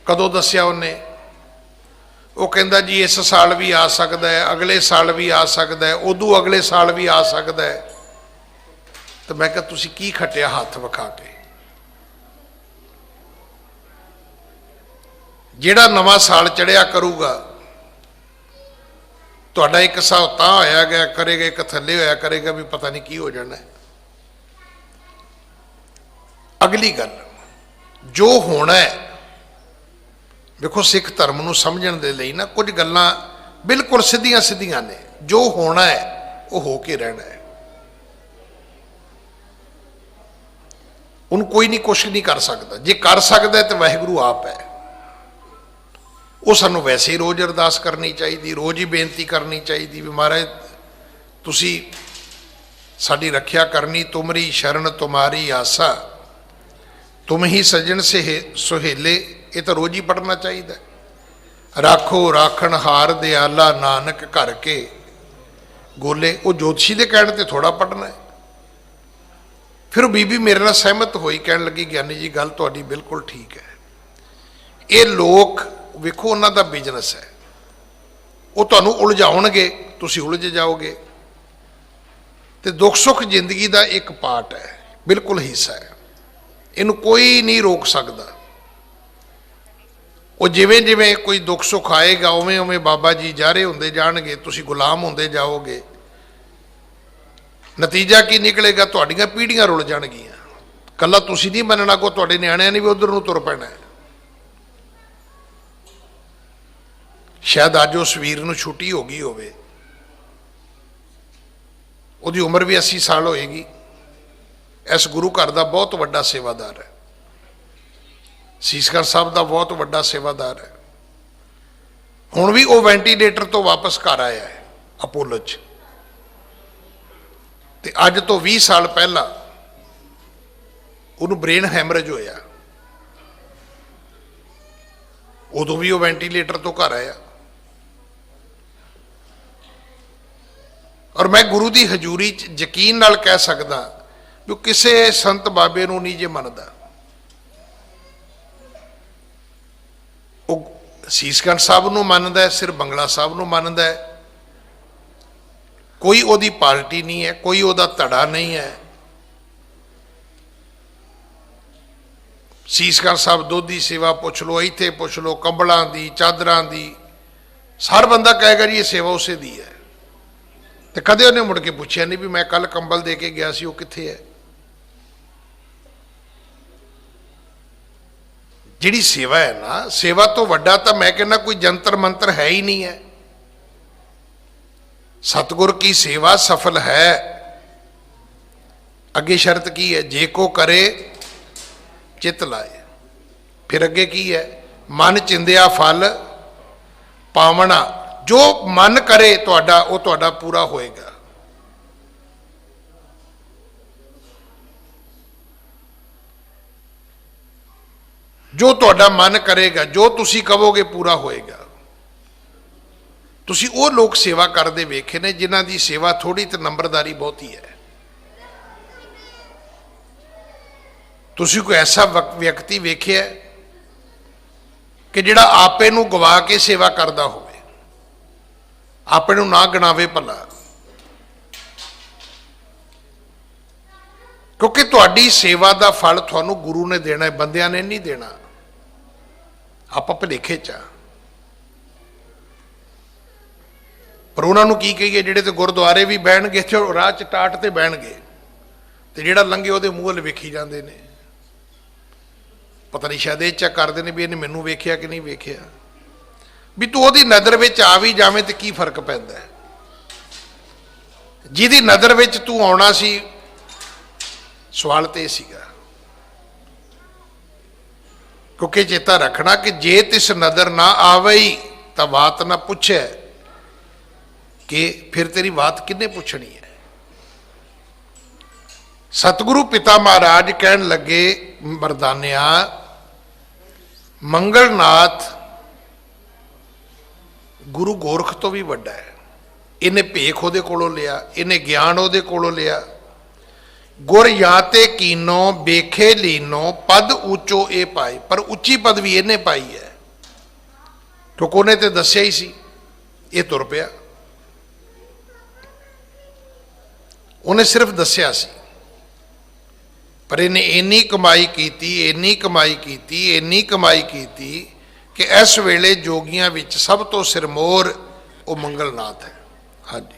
कदों दसिया उन्हें? वो कहंदा जी इस साल भी आ सकता है, अगले साल भी आ सकता है, उदू अगले साल भी आ सकता है। तो मैं कहा तुसी की खटिया हाथ विखा के? जिहड़ा नवा साल चढ़िया करूगा तुहाडा एक हिसाब तां होया गया करेगा, एक थल्ले होया करेगा, भी पता नहीं की हो जाना है। अगली गल जो होना है, देखो सिख धर्म नूं समझण दे लई ना कुछ गल्लां बिल्कुल सीधियां सीधियां ने। जो होना है वो हो के रहना है, उन कोई नहीं कुछ नहीं कर सकता। जे कर सकता है तो वाहिगुरू आप है। वो सानू वैसे ही रोज़ अरदास करनी चाहिए, रोज़ ही बेनती करनी चाहिए भी महाराज तुसी साडी रखिया करनी, तुमरी शरण तुम्हारी आसा, तुम ही सजन से सुहेले। ये तो रोज़ ही पढ़ना चाहिए। राखो राखण हार दयाला नानक घर के गोले। वो ज्योतिषी के कहने ते थोड़ा पढ़ना है। फिर बीबी मेरे नाल सहमत होई, कहन लगी ज्ञानी जी गल तुहाडी बिल्कुल ठीक है। ये लोग वेखो उन्हां दा बिजनस है, वो तुहानू उलझाउणगे, तुसी उलझ जाओगे। तो दुख सुख जिंदगी का एक पार्ट है, बिल्कुल हिस्सा है, इनू कोई नहीं रोक सकता। वो जिवें जिवें कोई दुख सुख आएगा उवें उवें बाबा जी जारे होंदे जाणगे, तुसी गुलाम होंदे जाओगे। नतीजा की निकलेगा? तुहाडीआं पीढ़ियां रुल जाणगीआं। कल्ला तुसी नहीं बनना, को तुहाडे निआणिआं ने भी उधर नूं तुर पैना है। शायद अज उस वीर नूं छुट्टी हो गई होवे, उहदी उम्र भी 80 साल होएगी। इस गुरु घर का बहुत वड्डा सेवादार है, सीसगढ़ साहब का बहुत वड्डा सेवादार है। हुण भी वो वेंटीलेटर तो वापस घर आया है अपोलो च। ते अज तो 20 साल पहला उन्होंने ब्रेन हैमरेज होया, उदों भी वो वेंटीलेटर तो घर आया। और मैं गुरु की हजूरी च यकीन नाल कह सकदा भी किसी संत बाबे नूं नहीं जे मनदा। वो सीसगंज साहब नूं मनदा है, सिर बंगला साहब नूं मनदा है। कोई ओदी पार्टी नहीं है, कोई ओदा धड़ा नहीं है। सीसगंज साहब दुध की सेवा पुछ लो, इत्थे पुछ लो, कंबलों की चादरां की, हर बंदा कहेगा जी ये सेवा उसे दी है। तो कदे उन्हें मुड़ के पूछया नहीं भी मैं कल कंबल दे के गया सी, वो कित्थे है। जिहड़ी सेवा है ना, सेवा तो वड्डा तो मैं कहना कोई जंतर मंत्र है ही नहीं है। सतगुर की सेवा सफल है, ਅੱਗੇ ਸ਼ਰਤ ਕੀ ਹੈ? ਜੇ ਕੋ ਕਰੇ ਚਿਤ ਲਾਏ। ਫਿਰ ਅੱਗੇ ਕੀ ਹੈ? ਮਨ ਚਿੰਦਿਆ ਫਲ ਪਾਵਣਾ। ਜੋ ਮਨ ਕਰੇ ਤੁਹਾਡਾ, ਉਹ ਤੁਹਾਡਾ ਪੂਰਾ ਹੋਏਗਾ। ਜੋ ਤੁਹਾਡਾ ਮਨ ਕਰੇਗਾ, ਜੋ ਤੁਸੀਂ ਕਹੋਗੇ ਪੂਰਾ ਹੋਏਗਾ। ਤੁਸੀਂ ਉਹ ਲੋਕ ਸੇਵਾ ਕਰਦੇ ਵੇਖੇ ਨੇ ਜਿਨ੍ਹਾਂ ਦੀ ਸੇਵਾ ਥੋੜੀ ਤੇ ਨੰਬਰਦਾਰੀ ਬਹੁਤੀ ਹੈ। ਤੁਸੀਂ ਕੋਈ ਐਸਾ ਵਿਅਕਤੀ ਵੇਖਿਆ ਕਿ ਜਿਹੜਾ ਆਪੇ ਨੂੰ ਗਵਾ ਕੇ ਸੇਵਾ ਕਰਦਾ ਹੋਵੇ, ਆਪੇ ਨੂੰ ਨਾ ਗਣਾਵੇ ਭਲਾ? ਕਿਉਂਕਿ ਤੁਹਾਡੀ ਸੇਵਾ ਦਾ ਫਲ ਤੁਹਾਨੂੰ ਗੁਰੂ ਨੇ ਦੇਣਾ ਹੈ, ਬੰਦਿਆਂ ਨੇ ਨਹੀਂ ਦੇਣਾ। ਆਪਾਂ ਭੁਲੇਖੇ ਚ ਆ। ਪਰ ਉਹਨਾਂ ਨੂੰ ਕੀ ਕਹੀਏ ਜਿਹੜੇ ਤੇ ਗੁਰਦੁਆਰੇ ਵੀ ਬਹਿਣਗੇ ਤੇ ਰਾਹ ਚ ਟਾਟ ਤੇ ਬਹਿਣਗੇ, ਤੇ ਜਿਹੜਾ ਲੰਘੇ ਉਹਦੇ ਮੂੰਹ ਵੱਲ ਵੇਖੀ ਜਾਂਦੇ ਨੇ। ਪਤਾ ਨਹੀਂ ਸ਼ਾਇਦ ਇਹ ਚੈੱਕ ਕਰਦੇ ਨੇ ਵੀ ਇਹਨੇ ਮੈਨੂੰ ਵੇਖਿਆ ਕਿ ਨਹੀਂ ਵੇਖਿਆ। ਵੀ ਤੂੰ ਉਹਦੀ ਨਜ਼ਰ ਵਿੱਚ ਆ ਵੀ ਜਾਵੇਂ ਤੇ ਕੀ ਫਰਕ ਪੈਂਦਾ? ਜਿਹਦੀ ਨਜ਼ਰ ਵਿੱਚ ਤੂੰ ਆਉਣਾ ਸੀ, ਸਵਾਲ ਤੇ ਇਹ ਸੀਗਾ। ਕਿਉਂਕਿ ਚੇਤਾ ਰੱਖਣਾ ਕਿ ਜੇ ਤਿਸ ਨਜ਼ਰ ਨਾ ਆਵਈ ਤਾਂ ਬਾਤ ਨਾ ਪੁੱਛੇ, ਕਿ ਫਿਰ ਤੇਰੀ ਬਾਤ ਕਿਹਨੇ ਪੁੱਛਣੀ ਹੈ? ਸਤਿਗੁਰੂ ਪਿਤਾ ਮਹਾਰਾਜ ਕਹਿਣ ਲੱਗੇ, ਮਰਦਾਨਿਆ, ਮੰਗਲਨਾਥ ਗੁਰੂ ਗੋਰਖ ਤੋਂ ਵੀ ਵੱਡਾ ਹੈ। ਇਹਨੇ ਭੇਖ ਉਹਦੇ ਕੋਲੋਂ ਲਿਆ, ਇਹਨੇ ਗਿਆਨ ਉਹਦੇ ਕੋਲੋਂ ਲਿਆ। ਗੁਰ ਜਾਂ ਤੇ ਕੀਨੋ ਵੇਖੇ ਲੀਨੋ ਪਦ ਉੱਚੋ ਇਹ ਪਾਏ। ਪਰ ਉੱਚੀ ਪਦਵੀ ਇਹਨੇ ਪਾਈ ਹੈ ਕਿਉਂਕਿ ਉਹਨੇ ਤੇ ਦੱਸਿਆ ਹੀ ਸੀ। ਇਹ ਤੁਰ ਪਿਆ, ਉਹਨੇ ਸਿਰਫ ਦੱਸਿਆ ਸੀ, ਪਰ ਇਹਨੇ ਇੰਨੀ ਕਮਾਈ ਕੀਤੀ, ਇੰਨੀ ਕਮਾਈ ਕੀਤੀ, ਇੰਨੀ ਕਮਾਈ ਕੀਤੀ ਕਿ ਇਸ ਵੇਲੇ ਜੋਗੀਆਂ ਵਿੱਚ ਸਭ ਤੋਂ ਸਿਰਮੌਰ ਉਹ ਮੰਗਲਨਾਥ ਹੈ। ਹਾਂਜੀ।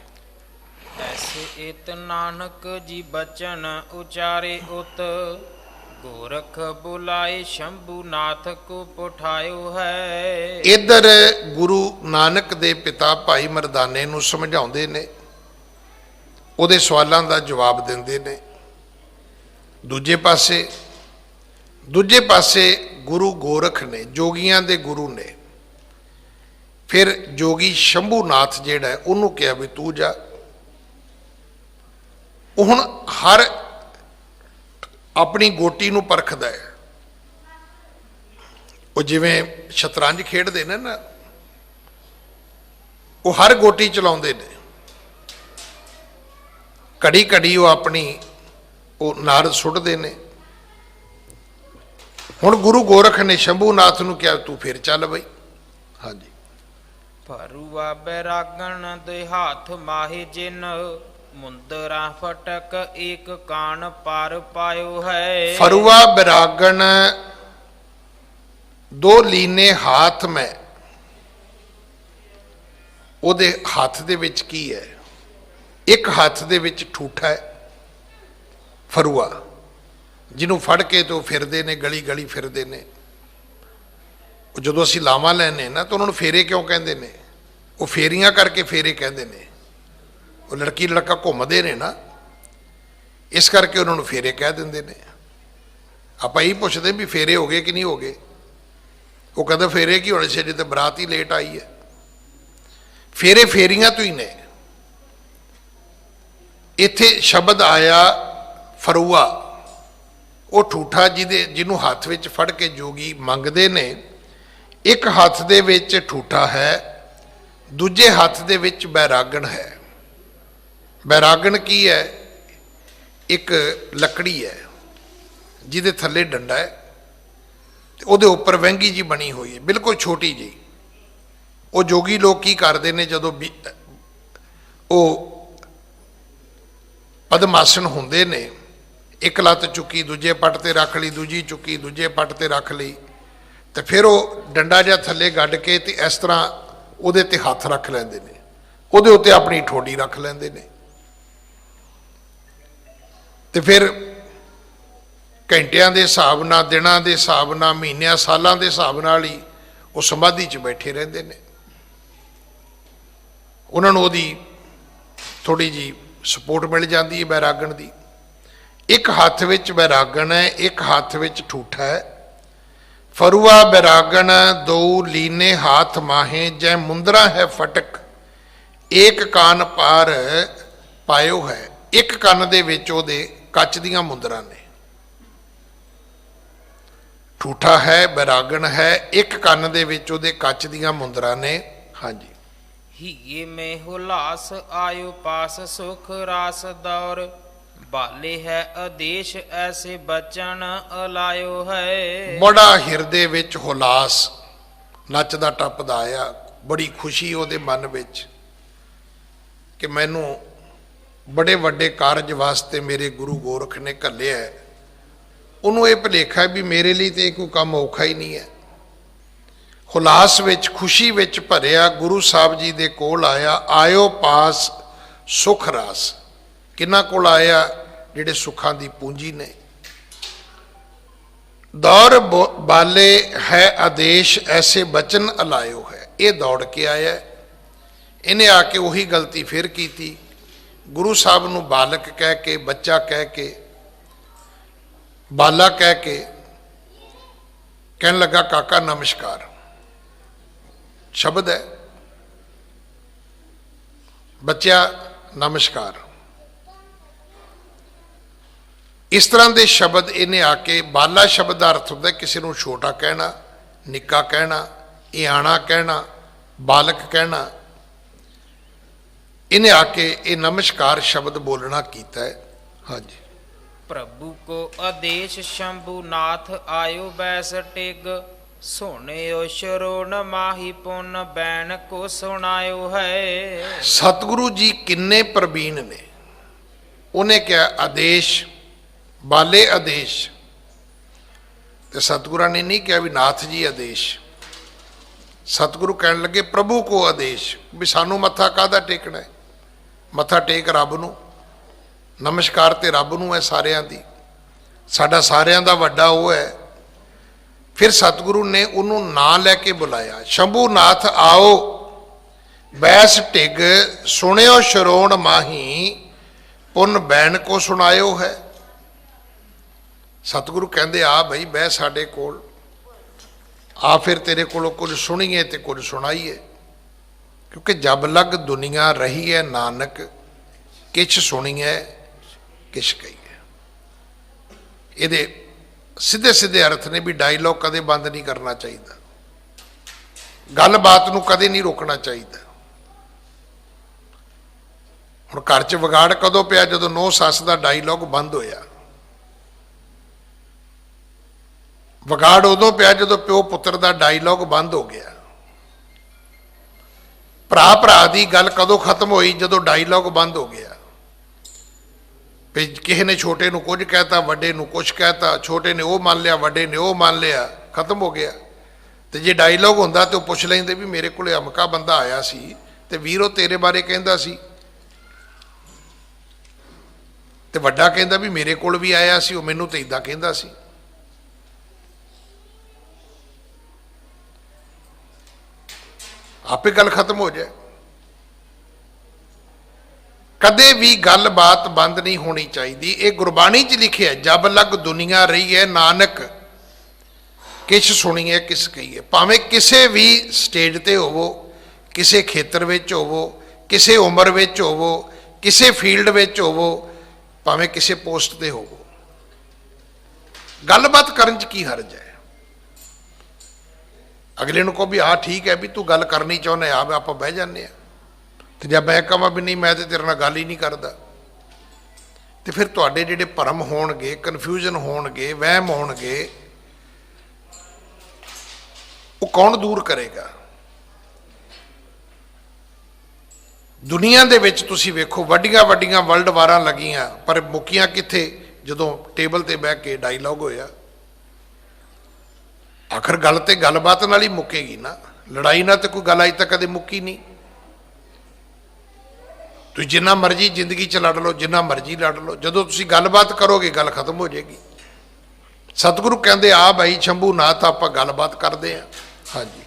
ਐਸੇ ਇਤ ਨਾਨਕ ਜੀ ਬਚਨ ਉਚਾਰੇ ਉਤ, ਗੋਰਖ ਬੁਲਾਏ ਸ਼ੰਭੂ ਨਾਥ ਕੋ ਪਠਾਇਓ ਹੈ।
ਇੱਧਰ ਗੁਰੂ ਨਾਨਕ ਦੇ ਪਿਤਾ ਭਾਈ ਮਰਦਾਨੇ ਨੂੰ ਸਮਝਾਉਂਦੇ ਨੇ, ਉਹਦੇ ਸਵਾਲਾਂ ਦਾ ਜਵਾਬ ਦਿੰਦੇ ਨੇ। ਦੂਜੇ ਪਾਸੇ ਗੁਰੂ ਗੋਰਖ ਨੇ, ਜੋਗੀਆਂ ਦੇ ਗੁਰੂ ਨੇ, ਫਿਰ ਜੋਗੀ ਸ਼ੰਭੂ ਨਾਥ ਜਿਹੜਾ ਹੈ ਉਹਨੂੰ ਕਿਹਾ ਵੀ ਤੂੰ ਜਾ। ਉਹ ਹੁਣ ਹਰ ਆਪਣੀ ਗੋਟੀ ਨੂੰ ਪਰਖਦਾ ਹੈ। ਉਹ ਜਿਵੇਂ ਸ਼ਤਰੰਜ ਖੇਡਦੇ ਨੇ ਨਾ, ਉਹ ਹਰ ਗੋਟੀ ਚਲਾਉਂਦੇ ਨੇ। ਘੜੀ ਘੜੀ ਉਹ ਆਪਣੀ ਉਹ ਨਾਰਦ ਸੁੱਟਦੇ ਨੇ। ਹੁਣ ਗੁਰੂ ਗੋਰਖ ਨੇ ਸ਼ੰਭੂ ਨਾਥ ਨੂੰ ਕਿਹਾ ਤੂੰ ਫਿਰ ਚੱਲ ਬਈ। ਹਾਂਜੀ।
ਭਰੂਆ ਬੈਰਾਗਣ ਦੇ ਹੱਥ ਮਾਹੇ ਜਿਨ, ਮੁੰਦਰਾ ਫਟਕ ਏਕ ਕਾਨ ਪਰ ਪਾਇਓ ਹੈ।
ਫਰੂਆ ਬੈਰਾਗਣ ਦੋ ਲੀਨੇ ਹਾਥ ਮੈਂ। ਉਹਦੇ ਹੱਥ ਦੇ ਵਿੱਚ ਕੀ ਹੈ? ਇੱਕ ਹੱਥ ਦੇ ਵਿੱਚ ਠੂਠਾ ਹੈ, ਫਰੂਆ, ਜਿਹਨੂੰ ਫੜ ਕੇ ਤੇ ਉਹ ਫਿਰਦੇ ਨੇ, ਗਲੀ ਗਲੀ ਫਿਰਦੇ ਨੇ। ਉਹ ਜਦੋਂ ਅਸੀਂ ਲਾਵਾਂ ਲੈਨੇ ਨਾ ਤਾਂ ਉਹਨਾਂ ਨੂੰ ਫੇਰੇ ਕਿਉਂ ਕਹਿੰਦੇ ਨੇ? ਉਹ ਫੇਰੀਆਂ ਕਰਕੇ ਫੇਰੇ ਕਹਿੰਦੇ ਨੇ। ਉਹ ਲੜਕੀ ਲੜਕਾ ਘੁੰਮਦੇ ਨੇ ਨਾ, ਇਸ ਕਰਕੇ ਉਹਨਾਂ ਨੂੰ ਫੇਰੇ ਕਹਿ ਦਿੰਦੇ ਨੇ। ਆਪਾਂ ਇਹੀ ਪੁੱਛਦੇ ਵੀ ਫੇਰੇ ਹੋ ਗਏ ਕਿ ਨਹੀਂ ਹੋ ਗਏ? ਉਹ ਕਹਿੰਦਾ ਫੇਰੇ ਕੀ ਹੋਣੇ ਸੀ, ਜੇ ਤੇ ਬਰਾਤ ਹੀ ਲੇਟ ਆਈ ਹੈ। ਫੇਰੇ ਫੇਰੀਆਂ ਤੋਂ ਹੀ ਨੇ। ਇੱਥੇ ਸ਼ਬਦ ਆਇਆ ਫਰੂਆ, ਉਹ ਠੂਠਾ ਜਿਹਨੂੰ ਹੱਥ ਵਿੱਚ ਫੜ ਕੇ ਜੋਗੀ ਮੰਗਦੇ ਨੇ। ਇੱਕ ਹੱਥ ਦੇ ਵਿੱਚ ਠੂਠਾ ਹੈ, ਦੂਜੇ ਹੱਥ ਦੇ ਵਿੱਚ ਬੈਰਾਗਣ ਹੈ। ਬੈਰਾਗਣ ਕੀ ਹੈ? ਇੱਕ ਲੱਕੜੀ ਹੈ ਜਿਹਦੇ ਥੱਲੇ ਡੰਡਾ ਹੈ ਤੇ ਉਹਦੇ ਉੱਪਰ ਵਹਿੰਗੀ ਜੀ ਬਣੀ ਹੋਈ ਹੈ, ਬਿਲਕੁਲ ਛੋਟੀ ਜੀ। ਉਹ ਜੋਗੀ ਲੋਕ ਕੀ ਕਰਦੇ ਨੇ, ਜਦੋਂ ਉਹ ਪਦਮਾਸਨ ਹੁੰਦੇ ਨੇ, ਇੱਕ ਲੱਤ ਚੁੱਕੀ ਦੂਜੇ ਪੱਟ ਤੇ ਰੱਖ ਲਈ, ਦੂਜੀ ਚੁੱਕੀ ਦੂਜੇ ਪੱਟ ਤੇ ਰੱਖ ਲਈ, ਤੇ ਫਿਰ ਉਹ ਡੰਡਾ ਜਿਹਾ ਥੱਲੇ ਗੱਡ ਕੇ ਤੇ ਇਸ ਤਰ੍ਹਾਂ ਉਹਦੇ ਤੇ ਹੱਥ ਰੱਖ ਲੈਂਦੇ ਨੇ, ਉਹਦੇ ਉੱਤੇ ਆਪਣੀ ਠੋਡੀ ਰੱਖ ਲੈਂਦੇ ਨੇ। ਤੇ ਫਿਰ ਘੰਟਿਆਂ ਦੇ ਹਿਸਾਬ ਨਾਲ, ਦਿਨਾਂ ਦੇ ਹਿਸਾਬ ਨਾਲ, ਮਹੀਨਿਆਂ ਸਾਲਾਂ ਦੇ ਹਿਸਾਬ ਨਾਲ ਹੀ ਉਹ ਸਮਾਧੀ 'ਚ ਬੈਠੇ ਰਹਿੰਦੇ ਨੇ। ਉਹਨਾਂ ਨੂੰ ਉਹਦੀ ਥੋੜ੍ਹੀ ਜਿਹੀ ਸਪੋਰਟ ਮਿਲ ਜਾਂਦੀ ਹੈ ਬੈਰਾਗਣ ਦੀ। ਇੱਕ ਹੱਥ ਵਿੱਚ ਬੈਰਾਗਣ ਹੈ, ਇੱਕ ਹੱਥ ਵਿੱਚ ਠੂਠਾ ਹੈ। ਫਰੂਆ ਬੈਰਾਗਣ ਦੋ ਲੀਨੇ ਹਾਥ ਮਾਹੇ, ਜੈ ਮੁੰਦਰਾ ਹੈ ਫਟਕ ਏਕ ਕਾਨ ਪਾਰ ਪਾਇਓ ਹੈ। ਇੱਕ ਕੰਨ ਦੇ ਵਿੱਚ ਉਹਦੇ ਕੱਚ ਦੀਆਂ ਮੁੰਦਰਾਂ ਨੇ। ਠੂਠਾ ਹੈ, ਬੈਰਾਗਣ ਹੈ, ਇੱਕ ਕੰਨ ਦੇ ਵਿੱਚ ਉਹਦੇ ਕੱਚ ਦੀਆਂ ਮੁੰਦਰਾਂ ਨੇ। ਹਾਂਜੀ।
ਹੀਏ ਮੈਂ ਹੁਲਾਸ ਆਇਓ ਪਾਸ ਸੁਖ ਰਾਸ ਦੌਰ, ਬਾਲੇ ਹੈ ਆਦੇਸ਼ ਐਸੇ ਬਚਨ ਅਲਾਇਓ ਹੈ।
ਬੜਾ ਹਿਰਦੇ ਵਿੱਚ ਹੁਲਾਸ, ਨੱਚਦਾ ਟੱਪਦਾ ਆਇਆ, ਬੜੀ ਖੁਸ਼ੀ ਉਹਦੇ ਮਨ ਵਿੱਚ ਕਿ ਮੈਨੂੰ ਬੜੇ ਵੱਡੇ ਕਾਰਜ ਵਾਸਤੇ ਮੇਰੇ ਗੁਰੂ ਗੋਰਖ ਨੇ ਘੱਲਿਆ ਹੈ। ਉਹਨੂੰ ਇਹ ਭੁਲੇਖਾ ਵੀ ਮੇਰੇ ਲਈ ਤੇ ਕੋਈ ਕੰਮ ਔਖਾ ਹੀ ਨਹੀਂ ਹੈ। ਹੁਲਾਸ ਵਿੱਚ, ਖੁਸ਼ੀ ਵਿੱਚ ਭਰਿਆ ਗੁਰੂ ਸਾਹਿਬ ਜੀ ਦੇ ਕੋਲ ਆਇਆ। ਆਇਓ ਪਾਸ ਸੁਖ ਰਾਸ, ਕਿਹਨਾਂ ਕੋਲ ਆਇਆ? ਜਿਹੜੇ ਸੁੱਖਾਂ ਦੀ ਪੂੰਜੀ ਨੇ। ਦੌਰ ਬਾਲੇ ਹੈ ਆਦੇਸ਼ ਐਸੇ ਬਚਨ ਅਲਾਇਓ ਹੈ। ਇਹ ਦੌੜ ਕੇ ਆਇਆ, ਇਹਨੇ ਆ ਕੇ ਉਹੀ ਗਲਤੀ ਫਿਰ ਕੀਤੀ। ਗੁਰੂ ਸਾਹਿਬ ਨੂੰ ਬਾਲਕ ਕਹਿ ਕੇ, ਬੱਚਾ ਕਹਿ ਕੇ, ਬਾਲਾ ਕਹਿ ਕੇ ਕਹਿਣ ਲੱਗਾ, ਕਾਕਾ ਨਮਸਕਾਰ। ਸ਼ਬਦ ਹੈ, ਬੱਚਿਆ ਨਮਸਕਾਰ। ਇਸ ਤਰ੍ਹਾਂ ਦੇ ਸ਼ਬਦ ਇਹਨੇ ਆ ਕੇ, ਬਾਲਾ ਸ਼ਬਦ ਦਾ ਅਰਥ ਹੁੰਦਾ ਕਿਸੇ ਨੂੰ ਛੋਟਾ ਕਹਿਣਾ, ਨਿੱਕਾ ਕਹਿਣਾ, ਇਆਣਾ ਕਹਿਣਾ, ਬਾਲਕ ਕਹਿਣਾ। ਇਹਨੇ ਆ ਕੇ ਇਹ ਨਮਸਕਾਰ ਸ਼ਬਦ ਬੋਲਣਾ ਕੀਤਾ ਹੈ। ਹਾਂਜੀ।
ਪ੍ਰਭੂ ਕੋ ਆਦੇਸ਼ ਸ਼ੰਭੂ ਨਾਥ ਆਇਓ ਬੈਸ ਟਿਗ, ਸੁਣਿਓ ਸ਼ਰੋਣ ਮਾਹੀ ਪੁੰਨ ਬੈਨ ਕੋ ਸੁਣਾਇਓ ਹੈ।
ਸਤਿਗੁਰੂ ਜੀ ਕਿੰਨੇ ਪ੍ਰਵੀਨ ਨੇ। ਉਹਨੇ ਕਿਹਾ ਆਦੇਸ਼, ਬਾਲੇ ਆਦੇਸ਼, ਤੇ ਸਤਿਗੁਰਾਂ ਨੇ ਨਹੀਂ ਕਿਹਾ ਵੀ ਨਾਥ ਜੀ ਆਦੇਸ਼। ਸਤਿਗੁਰੂ ਕਹਿਣ ਲੱਗੇ ਪ੍ਰਭੂ ਕੋ ਆਦੇਸ਼, ਵੀ ਸਾਨੂੰ ਮੱਥਾ ਕਾਹਦਾ ਟੇਕਣਾ ਹੈ? ਮੱਥਾ ਟੇਕ ਰੱਬ ਨੂੰ, ਨਮਸਕਾਰ ਤੇ ਰੱਬ ਨੂੰ ਹੈ ਸਾਰਿਆਂ ਦੀ, ਸਾਡਾ ਸਾਰਿਆਂ ਦਾ ਵੱਡਾ ਉਹ ਹੈ। ਫਿਰ ਸਤਿਗੁਰੂ ਨੇ ਉਹਨੂੰ ਨਾਂ ਲੈ ਕੇ ਬੁਲਾਇਆ, ਸ਼ੰਭੂ ਨਾਥ ਆਓ ਬੈਸ ਢਿਗ, ਸੁਣਿਓ ਸ਼ਰੋਣ ਮਾਹੀ ਪੁੰਨ ਬੈਨ ਕੋ ਸੁਣਾਇਓ ਹੈ। ਸਤਿਗੁਰੂ ਕਹਿੰਦੇ ਆ ਬਈ ਬਹਿ ਸਾਡੇ ਕੋਲ, ਆ ਫਿਰ ਤੇਰੇ ਕੋਲੋਂ ਕੁਝ ਸੁਣੀਏ ਤੇ ਕੁਝ ਸੁਣਾਈਏ। ਕਿਉਂਕਿ ਜਬ ਲਗ ਦੁਨੀਆ ਰਹੀ ਹੈ ਨਾਨਕ, ਕਿਛ ਸੁਣੀਏ ਕਿਛ ਕਹੀਏ। ਇਹਦੇ ਸਿੱਧੇ ਸਿੱਧੇ ਅਰਥ ਨੇ ਵੀ ਡਾਇਲੋਗ ਕਦੇ ਬੰਦ ਨਹੀਂ ਕਰਨਾ ਚਾਹੀਦਾ, ਗੱਲਬਾਤ ਨੂੰ ਕਦੇ ਨਹੀਂ ਰੋਕਣਾ ਚਾਹੀਦਾ। ਹੁਣ ਘਰ 'ਚ ਵਿਗਾੜ ਕਦੋਂ ਪਿਆ? ਜਦੋਂ ਨੂੰਹ ਸੱਸ ਦਾ ਡਾਇਲੋਗ ਬੰਦ ਹੋਇਆ। ਵਿਗਾੜ ਉਦੋਂ ਪਿਆ ਜਦੋਂ ਪਿਓ ਪੁੱਤਰ ਦਾ ਡਾਇਲੋਗ ਬੰਦ ਹੋ ਗਿਆ। ਭਰਾ ਭਰਾ ਦੀ ਗੱਲ ਕਦੋਂ ਖਤਮ ਹੋਈ? ਜਦੋਂ ਡਾਇਲੋਗ ਬੰਦ ਹੋ ਗਿਆ। ਵੀ ਕਿਸੇ ਨੇ ਛੋਟੇ ਨੂੰ ਕੁਝ ਕਹਿਤਾ, ਵੱਡੇ ਨੂੰ ਕੁਝ ਕਹਿਤਾ, ਛੋਟੇ ਨੇ ਉਹ ਮੰਨ ਲਿਆ, ਵੱਡੇ ਨੇ ਉਹ ਮੰਨ ਲਿਆ, ਖਤਮ ਹੋ ਗਿਆ। ਤੇ ਜੇ ਡਾਇਲੋਗ ਹੁੰਦਾ ਤੇ ਉਹ ਪੁੱਛ ਲੈਂਦੇ ਵੀ ਮੇਰੇ ਕੋਲੇ ਅਮਕਾ ਬੰਦਾ ਆਇਆ ਸੀ ਤੇ ਵੀਰੋ ਤੇਰੇ ਬਾਰੇ ਕਹਿੰਦਾ ਸੀ, ਤੇ ਵੱਡਾ ਕਹਿੰਦਾ ਵੀ ਮੇਰੇ ਕੋਲ ਵੀ ਆਇਆ ਸੀ, ਉਹ ਮੈਨੂੰ ਤੇ ਇਦਾਂ ਕਹਿੰਦਾ ਸੀ। ਆਪੇ ਗੱਲ ਖਤਮ ਹੋ ਜਾਏ। ਕਦੇ ਵੀ ਗੱਲਬਾਤ ਬੰਦ ਨਹੀਂ ਹੋਣੀ ਚਾਹੀਦੀ। ਇਹ ਗੁਰਬਾਣੀ 'ਚ ਲਿਖਿਆ, ਜਬ ਲਗ ਦੁਨੀਆ ਰਹੀ ਹੈ ਨਾਨਕ, ਕਿਛ ਸੁਣੀਏ ਕਿਸ ਕਹੀਏ। ਭਾਵੇਂ ਕਿਸੇ ਵੀ ਸਟੇਜ ਤੇ ਹੋਵੋ, ਕਿਸੇ ਖੇਤਰ ਵਿੱਚ ਹੋਵੋ, ਕਿਸੇ ਉਮਰ ਵਿੱਚ ਹੋਵੋ, ਕਿਸੇ ਫੀਲਡ ਵਿੱਚ ਹੋਵੋ, ਭਾਵੇਂ ਕਿਸੇ ਪੋਸਟ ਤੇ ਹੋਵੋ, ਗੱਲਬਾਤ ਕਰਨ 'ਚ ਕੀ ਹਰਜ ਹੈ? ਅਗਲੇ ਨੂੰ ਕਹੋ ਵੀ ਆਹ ਠੀਕ ਹੈ, ਵੀ ਤੂੰ ਗੱਲ ਕਰਨੀ ਚਾਹੁੰਦਾ ਆ, ਆਪਾਂ ਬਹਿ ਜਾਂਦੇ ਹਾਂ। ਤੇ ਜੇ ਮੈਂ ਕਹਾਂ ਵੀ ਨਹੀਂ ਮੈਂ ਤੇ ਤੇਰੇ ਨਾਲ ਗੱਲ ਹੀ ਨਹੀਂ ਕਰਦਾ, ਤੇ ਫਿਰ ਤੁਹਾਡੇ ਜਿਹੜੇ ਭਰਮ ਹੋਣਗੇ, ਕਨਫਿਊਜ਼ਨ ਹੋਣਗੇ, ਵਹਿਮ ਹੋਣਗੇ, ਉਹ ਕੌਣ ਦੂਰ ਕਰੇਗਾ? ਦੁਨੀਆ ਦੇ ਵਿੱਚ ਤੁਸੀਂ ਵੇਖੋ ਵੱਡੀਆਂ ਵੱਡੀਆਂ ਵਰਲਡ ਵਾਰਾਂ ਲੱਗੀਆਂ, ਪਰ ਮੁੱਕੀਆਂ ਕਿੱਥੇ? ਜਦੋਂ ਟੇਬਲ ਤੇ ਬਹਿ ਕੇ ਡਾਇਲੋਗ ਹੋਇਆ। ਆਖਰ ਗੱਲ ਤੇ ਗੱਲਬਾਤ ਨਾਲ ਹੀ ਮੁੱਕੇਗੀ ਨਾ, ਲੜਾਈ ਨਾਲ ਤੇ ਕੋਈ ਗੱਲ ਅਜੇ ਤੱਕ ਕਦੇ ਮੁੱਕੀ ਨਹੀਂ। ਤੁਸੀਂ ਜਿੰਨਾ ਮਰਜ਼ੀ ਜ਼ਿੰਦਗੀ 'ਚ ਲੜ ਲਓ, ਜਿੰਨਾ ਮਰਜ਼ੀ ਲੜ ਲਓ, ਜਦੋਂ ਤੁਸੀਂ ਗੱਲਬਾਤ ਕਰੋਗੇ ਗੱਲ ਖਤਮ ਹੋ ਜਾਏਗੀ। ਸਤਿਗੁਰੂ ਕਹਿੰਦੇ ਆ ਭਾਈ ਸ਼ੰਭੂ ਨਾਥ ਆਪਾਂ ਗੱਲਬਾਤ ਕਰਦੇ ਹਾਂ। ਹਾਂਜੀ।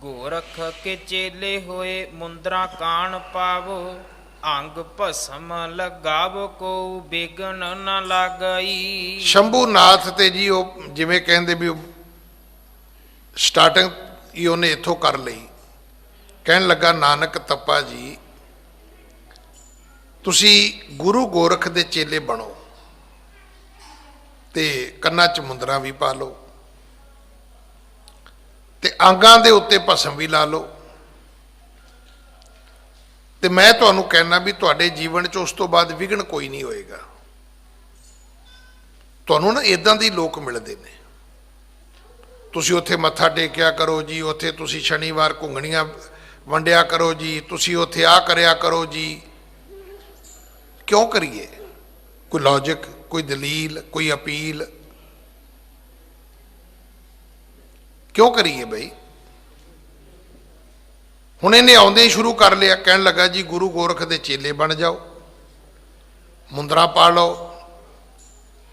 ਗੋਰਖ ਕੇ ਚੇਲੇ ਹੋਏ ਮੁੰਦਰਾ ਕਾਣ ਪਾਵੋ, ਅੰਗ ਭਸਮ ਲਗਾਵ ਕੋ ਬਿਗਨ ਨ ਲਾਗਈ।
ਸ਼ੰਭੂਨਾਥ ਤੇ ਜੀ ਉਹ ਜਿਵੇਂ ਕਹਿੰਦੇ ਵੀ ਸਟਾਰਟਿੰਗ ਹੀ ਉਹਨੇ ਇੱਥੋਂ ਕਰ ਲਈ। ਕਹਿਣ ਲੱਗਾ ਨਾਨਕ ਤੱਪਾ ਜੀ ਤੁਸੀਂ ਗੁਰੂ ਗੋਰਖ ਦੇ ਚੇਲੇ ਬਣੋ ਤੇ ਕੰਨਾਂ 'ਚ ਮੁੰਦਰਾਂ ਵੀ ਪਾ ਲਓ ਤੇ ਅੰਗਾਂ ਦੇ ਉੱਤੇ ਭਸਮ ਵੀ ਲਾ ਲਓ ਤੇ ਮੈਂ ਤੁਹਾਨੂੰ ਕਹਿਣਾ ਵੀ ਤੁਹਾਡੇ ਜੀਵਨ 'ਚ ਉਸ ਤੋਂ ਬਾਅਦ ਵਿਘਨ ਕੋਈ ਨਹੀਂ ਹੋਏਗਾ। ਤੁਹਾਨੂੰ ਨਾ ਇਦਾਂ ਦੇ ਲੋਕ ਮਿਲਦੇ ਨੇ, ਤੁਸੀਂ ਉੱਥੇ ਮੱਥਾ ਟੇਕਿਆ ਕਰੋ ਜੀ, ਉੱਥੇ ਤੁਸੀਂ ਸ਼ਨੀਵਾਰ ਘੁੰਗਣੀਆਂ ਵੰਡਿਆ ਕਰੋ ਜੀ, ਤੁਸੀਂ ਉੱਥੇ ਆਹ ਕਰਿਆ ਕਰੋ ਜੀ। ਕਿਉਂ ਕਰੀਏ? ਕੋਈ ਲੌਜਿਕ, ਕੋਈ ਦਲੀਲ, ਕੋਈ ਅਪੀਲ ਕਿਉਂ ਕਰੀਏ ਬਈ? ਹੁਣ ਇਹਨੇ ਆਉਂਦੇ ਹੀ ਸ਼ੁਰੂ ਕਰ ਲਿਆ। ਕਹਿਣ ਲੱਗਾ ਜੀ ਗੁਰੂ ਗੋਰਖ ਦੇ ਚੇਲੇ ਬਣ ਜਾਓ, ਮੁੰਦਰਾ ਪਾ ਲਓ,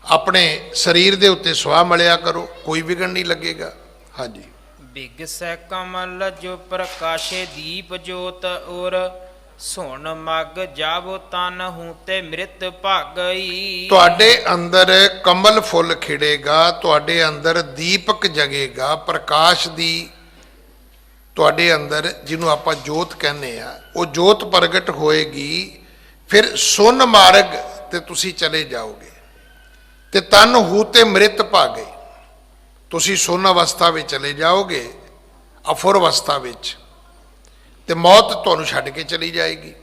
ਆਪਣੇ ਸਰੀਰ ਦੇ ਉੱਤੇ ਸੁਆਹ ਮਲਿਆ ਕਰੋ, ਕੋਈ ਵਿਗੜ ਨਹੀਂ ਲੱਗੇਗਾ। ਹਾਂਜੀ।
ਬਿਗਸੈ ਕਮਲ ਜੋ ਪ੍ਰਕਾਸ਼ੇ ਦੀਪ ਜੋਤ ਔਰ ਸੁਣ ਮਗ ਜਾਵੋ ਤਨ ਹੂੰ ਤੇ ਮ੍ਰਿਤ ਭਾਗਈ।
ਤੁਹਾਡੇ ਅੰਦਰ ਕਮਲ ਫੁੱਲ ਖਿੜੇਗਾ, ਤੁਹਾਡੇ ਅੰਦਰ ਦੀਪਕ ਜਗੇਗਾ, ਪ੍ਰਕਾਸ਼ ਦੀ ਤੁਹਾਡੇ ਅੰਦਰ ਜਿਹਨੂੰ ਆਪਾਂ ਜੋਤ ਕਹਿੰਦੇ ਆ ਉਹ ਜੋਤ ਪ੍ਰਗਟ ਹੋਏਗੀ। ਫਿਰ ਸੁਨ ਮਾਰਗ ਤੇ ਤੁਸੀਂ ਚਲੇ ਜਾਓਗੇ ਤੇ ਤਨ ਹੂ ਤੇ ਮ੍ਰਿਤ ਭਾਗੇ। ਤੁਸੀਂ ਸੁਨ ਅਵਸਥਾ ਵਿੱਚ ਚਲੇ ਜਾਓਗੇ, ਅਫੁਰ ਅਵਸਥਾ ਵਿੱਚ, ਤੇ ਮੌਤ ਤੁਹਾਨੂੰ ਛੱਡ ਕੇ ਚਲੀ ਜਾਏਗੀ,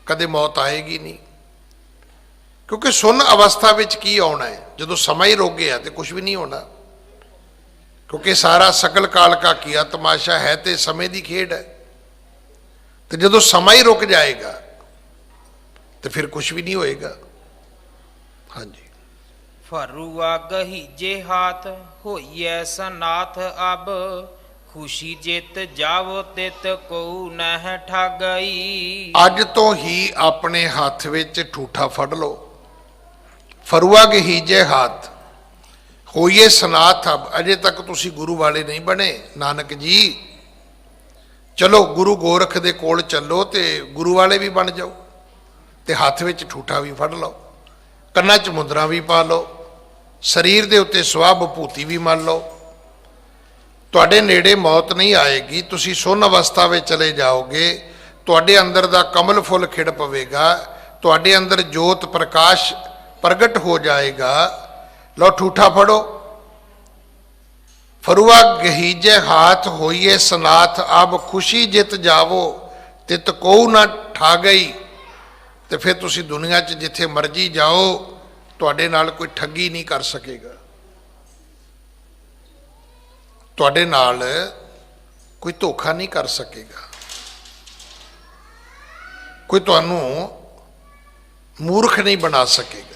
ਕਦੇ ਮੌਤ ਆਏਗੀ ਨਹੀਂ। ਕਿਉਂਕਿ ਸੁਨ ਅਵਸਥਾ ਵਿੱਚ ਕੀ ਆਉਣਾ ਹੈ? ਜਦੋਂ ਸਮਾਂ ਹੀ ਰੁਕ ਗਿਆ ਤੇ ਕੁਝ ਵੀ ਨਹੀਂ ਹੋਣਾ। ਕਿਉਂਕਿ ਸਾਰਾ ਸਕਲ ਕਾਲ ਕਾ ਕੀਆ ਤਮਾਸ਼ਾ ਹੈ ਤੇ ਸਮੇਂ ਦੀ ਖੇਡ ਹੈ। ਤੇ ਜਦੋਂ ਸਮਾਂ ਹੀ ਰੁਕ ਜਾਏਗਾ ਤੇ ਫਿਰ ਕੁਝ ਵੀ ਨਹੀਂ ਹੋਏਗਾ। ਹਾਂਜੀ।
ਫਰੂਆ ਗਹੀਜੇ ਹਾਥ ਹੋਈਐ ਸਨਾਥ ਅਬ ਖੁਸ਼ੀ ਜਿਤ ਜਾਵੋ ਤਿਤ ਕੋ ਨਹਿ ਠਾਗਈ।
ਅੱਜ ਤੋਂ ਹੀ ਆਪਣੇ ਹੱਥ ਵਿੱਚ ਠੂਠਾ ਫੜ ਲਓ। ਫਰੂਆ ਗਹੀਜੇ ਹਾਥ ਹੋਈਏ ਸਨਾਥ ਅਬ। ਅਜੇ ਤੱਕ ਤੁਸੀਂ ਗੁਰੂ ਵਾਲੇ ਨਹੀਂ ਬਣੇ ਨਾਨਕ ਜੀ, ਚਲੋ ਗੁਰੂ ਗੋਰਖ ਦੇ ਕੋਲ ਚੱਲੋ ਤੇ ਗੁਰੂ ਵਾਲੇ ਵੀ ਬਣ ਜਾਓ। ਤੇ ਹੱਥ ਵਿੱਚ ਠੂਠਾ ਵੀ ਫੜ ਲਓ, ਕੰਨਾਂ 'ਚ ਮੁੰਦਰਾਂ ਵੀ ਪਾ ਲਓ, ਸਰੀਰ ਦੇ ਉੱਤੇ ਸੁਆਹ ਵਿਭੂਤੀ ਵੀ ਮੰਨ ਲਓ। ਤੁਹਾਡੇ ਨੇੜੇ ਮੌਤ ਨਹੀਂ ਆਏਗੀ, ਤੁਸੀਂ ਸੁੰਨ ਅਵਸਥਾ ਵਿੱਚ ਚਲੇ ਜਾਓਗੇ। ਤੁਹਾਡੇ ਅੰਦਰ ਦਾ ਕਮਲ ਫੁੱਲ ਖਿੜ ਪਵੇਗਾ, ਤੁਹਾਡੇ ਅੰਦਰ ਜੋਤ ਪ੍ਰਕਾਸ਼ ਪ੍ਰਗਟ ਹੋ ਜਾਏਗਾ। ਲਓ ਠੂਠਾ ਫੜੋ। ਫਰੂਆ ਗਹੀਜੇ ਹਾਥ ਹੋਈਏ ਸਨਾਥ ਅਬ ਖੁਸ਼ੀ ਜਿਤ ਜਾਵੋ ਤਿਤ ਕੋ ਨਾ ਠਾਗਈ। ਤੇ ਫਿਰ ਤੁਸੀਂ ਦੁਨੀਆ 'ਚ ਜਿੱਥੇ ਮਰਜੀ ਜਾਓ, ਤੁਹਾਡੇ ਨਾਲ ਕੋਈ ਠੱਗੀ ਨਹੀਂ ਕਰ ਸਕੇਗਾ, ਤੁਹਾਡੇ ਨਾਲ ਕੋਈ ਧੋਖਾ ਨਹੀਂ ਕਰ ਸਕੇਗਾ, ਕੋਈ ਤੁਹਾਨੂੰ ਮੂਰਖ ਨਹੀਂ ਬਣਾ ਸਕੇਗਾ।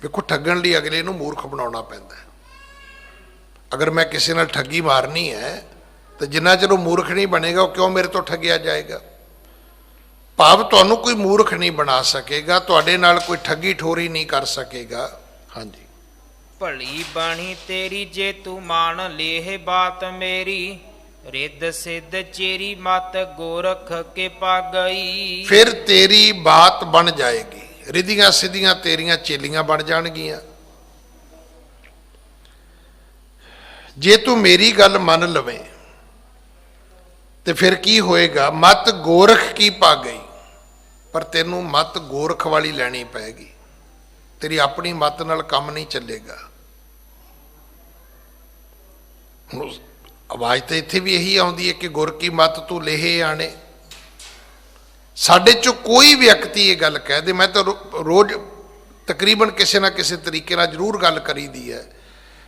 ਵੇਖੋ ਠੱਗਣ ਲਈ ਅਗਲੇ ਨੂੰ ਮੂਰਖ ਬਣਾਉਣਾ ਪੈਂਦਾ ਹੈ। ਅਗਰ ਮੈਂ ਕਿਸੇ ਨਾਲ ਠੱਗੀ ਮਾਰਨੀ ਹੈ ਤਾਂ ਜਿੰਨਾ ਚਿਰ ਉਹ ਮੂਰਖ ਨਹੀਂ ਬਣੇਗਾ ਉਹ ਕਿਉਂ ਮੇਰੇ ਤੋਂ ਠੱਗਿਆ ਜਾਏਗਾ। ਭਾਵ ਤੁਹਾਨੂੰ ਕੋਈ ਮੂਰਖ ਨਹੀਂ ਬਣਾ ਸਕੇਗਾ, ਤੁਹਾਡੇ ਨਾਲ ਕੋਈ ਠੱਗੀ ਠੋਰੀ ਨਹੀਂ ਕਰ ਸਕੇਗਾ। ਹਾਂਜੀ।
ਭਲੀ ਬਾਣੀ ਤੇਰੀ ਜੇ ਤੂੰ ਮਾਨ ਲੇਹ ਬਾਤ ਮੇਰੀ ਰਿੱਧ ਸਿੱਧ ਚੇਰੀ ਮਤ ਗੋਰਖ ਕੇ ਪਾਗਈ। ਫਿਰ
ਤੇਰੀ ਬਾਤ ਬਣ ਜਾਏਗੀ, ਰਿੱਧੀਆਂ ਸਿੱਧੀਆਂ ਤੇਰੀਆਂ ਚੇਲੀਆਂ ਬਣ ਜਾਣਗੀਆਂ। ਜੇ ਤੂੰ ਮੇਰੀ ਗੱਲ ਮੰਨ ਲਵੇਂ ਤੇ ਫਿਰ ਕੀ ਹੋਏਗਾ? ਮਤ ਗੋਰਖ ਕੀ ਪਾਗਈ। ਪਰ ਤੈਨੂੰ ਮਤ ਗੋਰਖ ਵਾਲੀ ਲੈਣੀ ਪਏਗੀ, ਤੇਰੀ ਆਪਣੀ ਮਤ ਨਾਲ ਕੰਮ ਨਹੀਂ ਚੱਲੇਗਾ। ਹੁਣ ਆਵਾਜ਼ ਤਾਂ ਇੱਥੇ ਵੀ ਇਹੀ ਆਉਂਦੀ ਹੈ ਕਿ ਗੁਰ ਕੀ ਮਤ ਤੂੰ ਲੇਹੇ ਆਣੇ। ਸਾਡੇ ਚੋਂ ਕੋਈ ਵਿਅਕਤੀ ਇਹ ਗੱਲ ਕਹਿ ਦੇ, ਮੈਂ ਤਾਂ ਰੋਜ਼ ਤਕਰੀਬਨ ਕਿਸੇ ਨਾ ਕਿਸੇ ਤਰੀਕੇ ਨਾਲ ਜ਼ਰੂਰ ਗੱਲ ਕਰੀਦੀ ਹੈ